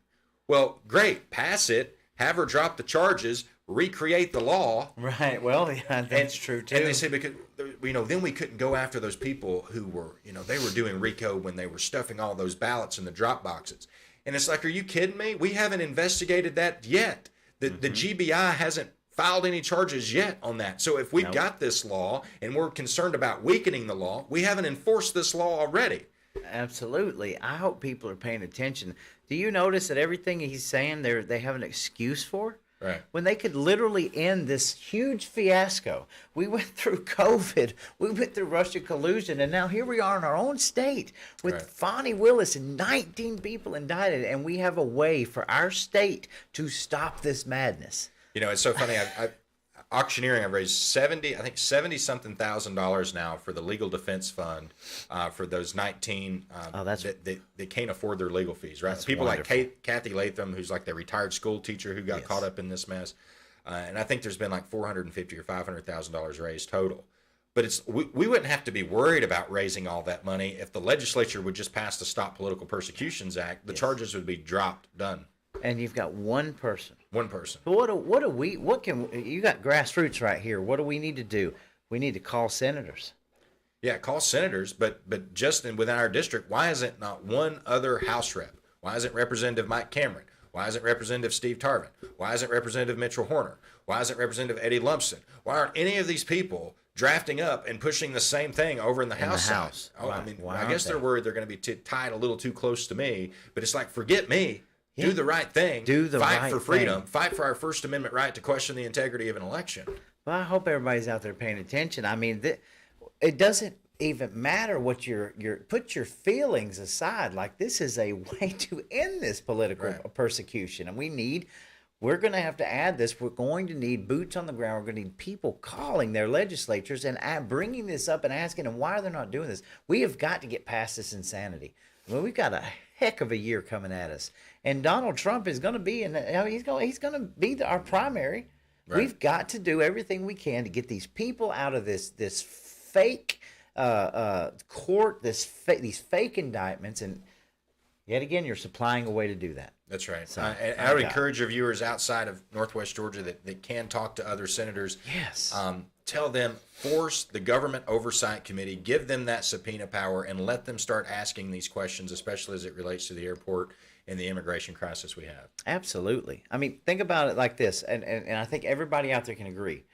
Well, great, pass it, have her drop the charges, recreate the law. Right. Well, yeah, that's true too. And they say because then we couldn't go after those people who were they were doing RICO when they were stuffing all those ballots in the drop boxes. And it's like, are you kidding me? We haven't investigated that yet. The GBI hasn't filed any charges yet on that. So if we've got this law and we're concerned about weakening the law, we haven't enforced this law already. Absolutely. I hope people are paying attention. Do you notice that everything he's saying they have an excuse for? Right. when they could literally end this huge fiasco. We went through COVID, we went through Russian collusion, and now here we are in our own state with Right. Fonnie Willis and 19 people indicted, and we have a way for our state to stop this madness. You know, it's so funny. Auctioneering, I've raised 70 something $1,000 now for the legal defense fund for those 19 that can't afford their legal fees, right? That's People wonderful. like Kathy Latham, who's like the retired school teacher who got Yes. caught up in this mess. And I think there's been like $450,000 or $500,000 raised total. But we wouldn't have to be worried about raising all that money if the legislature would just pass the Stop Political Persecutions Act. The charges would be dropped, done. And you've got one person. One person. But you got grassroots right here. What do we need to do? We need to call senators. Yeah, call senators, but just within our district, why isn't not one other House rep? Why isn't Representative Mike Cameron? Why isn't Representative Steve Tarvin? Why isn't Representative Mitchell Horner? Why isn't Representative Eddie Lumpson? Why aren't any of these people drafting up and pushing the same thing over in the House side? Oh, Why- I mean, why I aren't guess they're they? worried they're going to be tied a little too close to me, but it's like, forget me. Yeah. Do the right thing. Do the fight right for freedom. thing. Fight for our First Amendment right to question the integrity of an election. Well, I hope everybody's out there paying attention. I mean, it doesn't even matter what your put your feelings aside. Like, this is a way to end this political Right. persecution, and we're going to have to add this. We're going to need boots on the ground. We're going to need people calling their legislatures and bringing this up and asking them why they're not doing this. We have got to get past this insanity. I mean, we've got a heck of a year coming at us, and Donald Trump is going to be he's going to be our primary. Right. We've got to do everything we can to get these people out of this fake court, these fake indictments, and yet again, you're supplying a way to do that. That's right. So, And I would encourage your viewers outside of Northwest Georgia that can talk to other senators. Yes. Tell them, force the government oversight committee, give them that subpoena power, and let them start asking these questions, especially as it relates to the airport and the immigration crisis we have. Absolutely. I mean, think about it like this, and I think everybody out there can agree.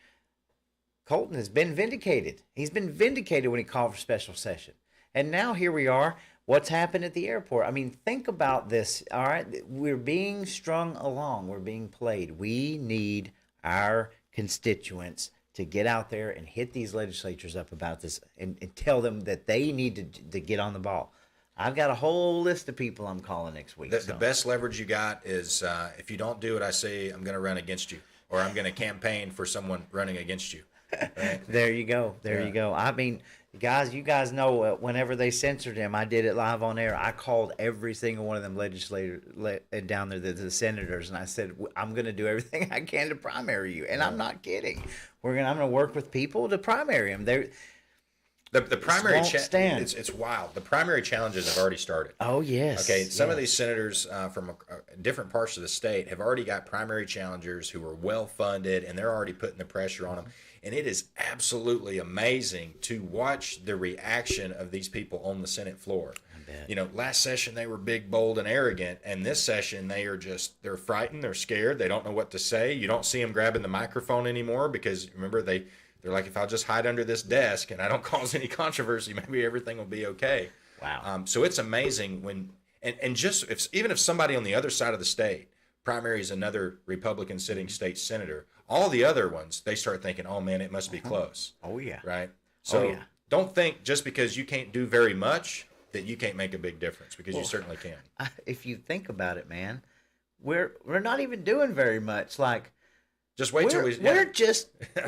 Colton has been vindicated. He's been vindicated when he called for special session. And now here we are. What's happened at the airport? I mean, think about this. All right, we're being strung along. We're being played. We need our constituents to get out there and hit these legislatures up about this and tell them that they need to get on the ball. I've got a whole list of people I'm calling next week. The best leverage you got is if you don't do what I say, I'm going to run against you, or I'm going to campaign for someone running against you. Right? There you go. There you go. I mean, guys, you guys know whenever they censored him, I did it live on air. I called every single one of them legislators down there, the senators, and I said, I'm going to do everything I can to primary you. And I'm not kidding. I'm going to work with people to primary them. The primary won't stand. it's wild. The primary challenges have already started. Oh, yes. Okay, some of these senators from different parts of the state have already got primary challengers who are well funded, and they're already putting the pressure on them. And it is absolutely amazing to watch the reaction of these people on the Senate floor. You know, last session they were big, bold, and arrogant, and this session they're frightened, they're scared, they don't know what to say. You don't see them grabbing the microphone anymore because remember they're like, if I'll just hide under this desk and I don't cause any controversy, maybe everything will be okay. Wow. So it's amazing when and just even if somebody on the other side of the state primaries another Republican sitting state senator, all the other ones they start thinking, oh man, it must be close. Oh, yeah. Right. So don't think just because you can't do very much that you can't make a big difference, because you certainly can. If you think about it, man, we're not even doing very much. Like, just wait till we're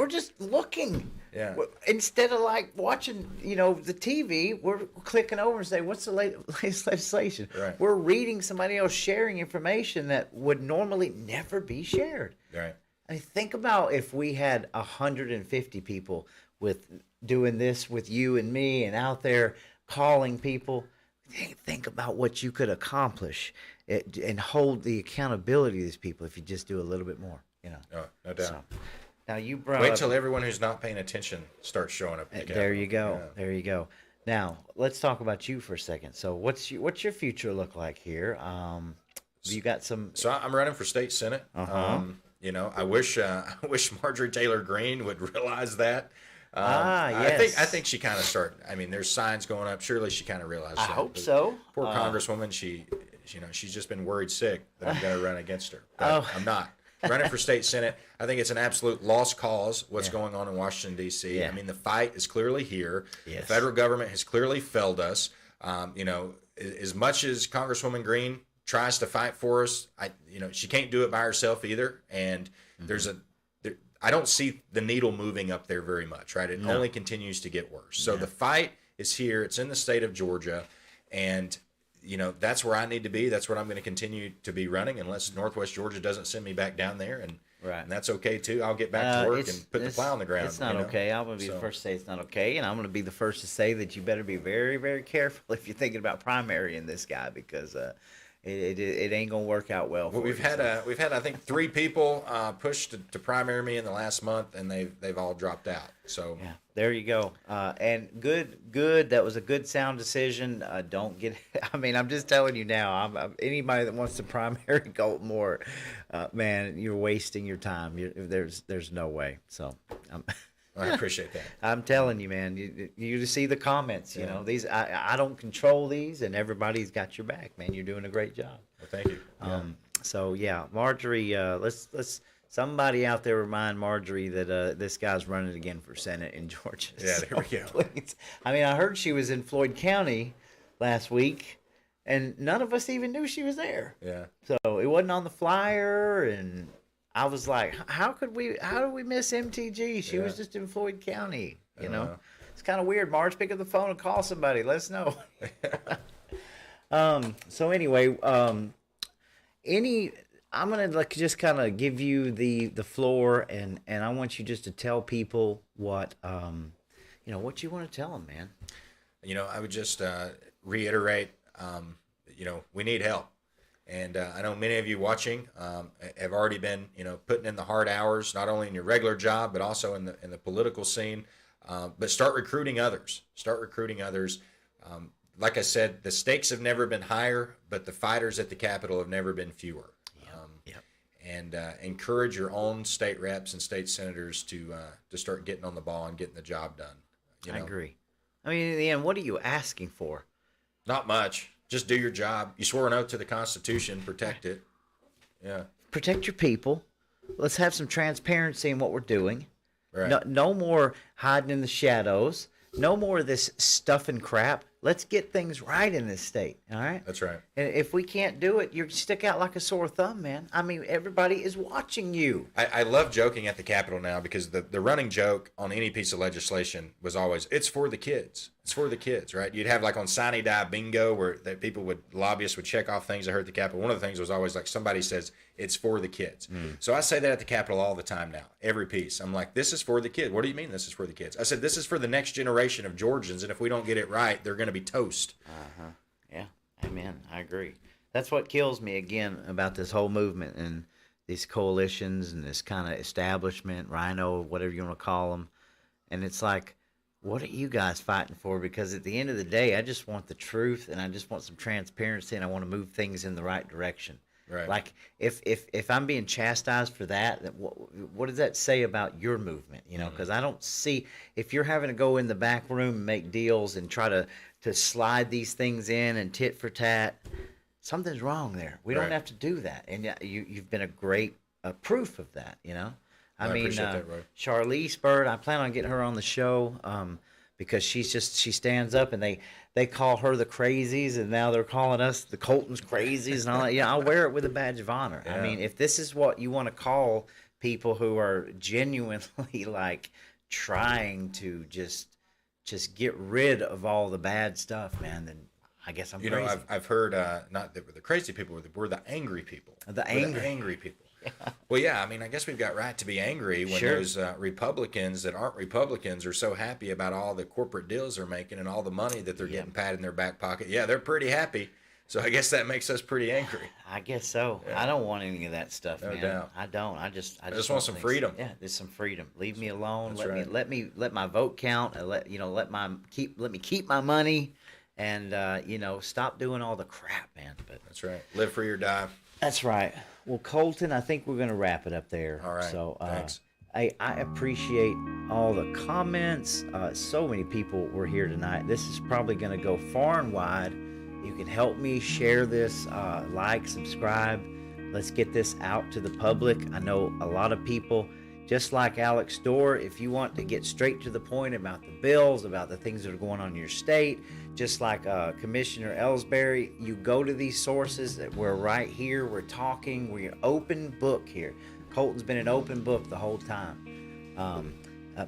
just looking. Yeah. Instead of like watching, the TV, we're clicking over and say, "What's the latest legislation?" Right. We're reading somebody else sharing information that would normally never be shared. Right. I mean, think about if we had 150 people doing this with you and me, and out there calling people. Think about what you could accomplish and hold the accountability of these people if you just do a little bit more. Oh, no doubt. So, now you brought Wait up, till everyone who's not paying attention starts showing up. At the there you go. Yeah. There you go. Now let's talk about you for a second. So what's your future look like here? You got some. So I'm running for state senate. I wish Marjorie Taylor Greene would realize that. Yes. I think she kind of started. I mean, there's signs going up. Surely she kind of realized that. I hope But so. Poor Congresswoman. She's just been worried sick that I'm going to run against her. But I'm not. running for state senate. I think it's an absolute lost cause. What's Yeah. going on in Washington D.C. Yeah. I mean, the fight is clearly here. Yes. The federal government has clearly failed us. As much as Congresswoman Green tries to fight for us, she can't do it by herself either. And I don't see the needle moving up there very much, right? It only continues to get worse. So the fight is here. It's in the state of Georgia. And, that's where I need to be. That's what I'm going to continue to be running unless Northwest Georgia doesn't send me back down there. And that's okay, too. I'll get back to work and put the plow on the ground. It's not okay. I'm going to be the first to say it's not okay. And I'm going to be the first to say that you better be very, very careful if you're thinking about primarying this guy because it ain't gonna work out well. We've had I think 3 people push to primary me in the last month, and they've all dropped out. So yeah, there you go. And good. That was a good sound decision. Don't get. I mean, I'm just telling you now. Anybody that wants to primary Colton Moore, man, you're wasting your time. There's no way. So. I appreciate that. I'm telling you, man. You see the comments. You know these. I don't control these, and everybody's got your back, man. You're doing a great job. Well, thank you. So yeah, Marjorie. Let's somebody out there remind Marjorie that this guy's running again for Senate in Georgia. Yeah, there we go. Please. I mean, I heard she was in Floyd County last week, and none of us even knew she was there. Yeah. So it wasn't on the flyer, and I was like, how did we miss MTG? She was just in Floyd County, you know? It's kind of weird. Marge, pick up the phone and call somebody. Let us know. So anyway, I'm going to just kind of give you the floor, and I want you just to tell people what you want to tell them, man. I would just reiterate, we need help. And I know many of you watching have already been, putting in the hard hours, not only in your regular job, but also in the political scene. But start recruiting others. Like I said, the stakes have never been higher, but the fighters at the Capitol have never been fewer. And encourage your own state reps and state senators to start getting on the ball and getting the job done. I agree. I mean, in the end, what are you asking for? Not much. Just do your job. You swore an oath to the Constitution. Protect it. Yeah. Protect your people. Let's have some transparency in what we're doing. Right. No more hiding in the shadows. No more of this stuff and crap. Let's get things right in this state. All right. That's right. And if we can't do it, you stick out like a sore thumb, man. I mean, everybody is watching you. I love joking at the Capitol now because the running joke on any piece of legislation was always, it's for the kids. It's for the kids, right? You'd have like on Sine Die Bingo where lobbyists would check off things I heard at the Capitol. One of the things was always like somebody says, it's for the kids. So I say that at the Capitol all the time now, every piece. I'm like, this is for the kids. What do you mean this is for the kids? I said, this is for the next generation of Georgians, and if we don't get it right, they're going to be toast. Yeah, amen. I agree. That's what kills me again about this whole movement and these coalitions and this kind of establishment, RINO, whatever you want to call them. And it's like, what are you guys fighting for? Because at the end of the day, I just want the truth and I just want some transparency and I want to move things in the right direction. Right. Like if I'm being chastised for that, what does that say about your movement? Because I don't see, if you're having to go in the back room and make deals and try to slide these things in and tit for tat, something's wrong there. We don't have to do that. And you've been a great proof of that, I mean, appreciate that, Roy. Charlize Bird, I plan on getting her on the show because she stands up and they call her the crazies and now they're calling us the Colton's crazies and all that. I'll wear it with a badge of honor. Yeah. I mean, if this is what you want to call people who are genuinely like trying to just get rid of all the bad stuff, man, then I guess I'm crazy. I've heard not that we're the crazy people, we're the angry people. The angry people. Well, yeah, I mean, I guess we've got right to be angry when those Republicans that aren't Republicans are so happy about all the corporate deals they're making and all the money that they're getting patted in their back pocket. Yeah, they're pretty happy. So I guess that makes us pretty angry. I guess so. Yeah. I don't want any of that stuff, man. No doubt. I don't. I just want some freedom. Yeah, there's some freedom. Leave me alone. That's Let my vote count. Let me keep my money, and stop doing all the crap, man. But that's right. Live free or die. That's right. Well, Colton, I think we're going to wrap it up there. All right. So, thanks. I appreciate all the comments. So many people were here tonight. This is probably going to go far and wide. You can help me share this, like, subscribe, Let's get this out to the public. I know a lot of people, just like Alex Dorr, if you want to get straight to the point about the bills, about the things that are going on in your state, just like Commissioner Ellsbury, you go to these sources. That we're right here. We're talking. We're open book here. Colton's been an open book the whole time.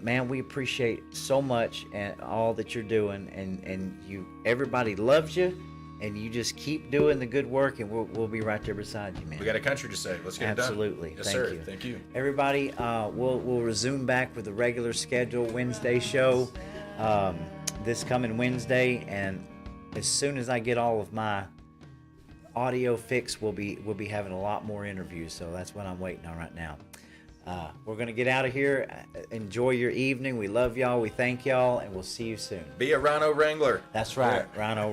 Man, we appreciate so much and all that you're doing, and you, everybody loves you, and you just keep doing the good work, and we'll be right there beside you, man. We got a country to save. Let's get it done. Absolutely. Yes, Thank sir. you. Thank you. Everybody, we'll resume back with the regular schedule Wednesday show this coming Wednesday, and as soon as I get all of my audio fixed, we'll be having a lot more interviews. So that's what I'm waiting on right now. We're gonna get out of here. Enjoy your evening. We love y'all. We thank y'all, and we'll see you soon. Be a RINO Wrangler. That's right, Yeah. Rhino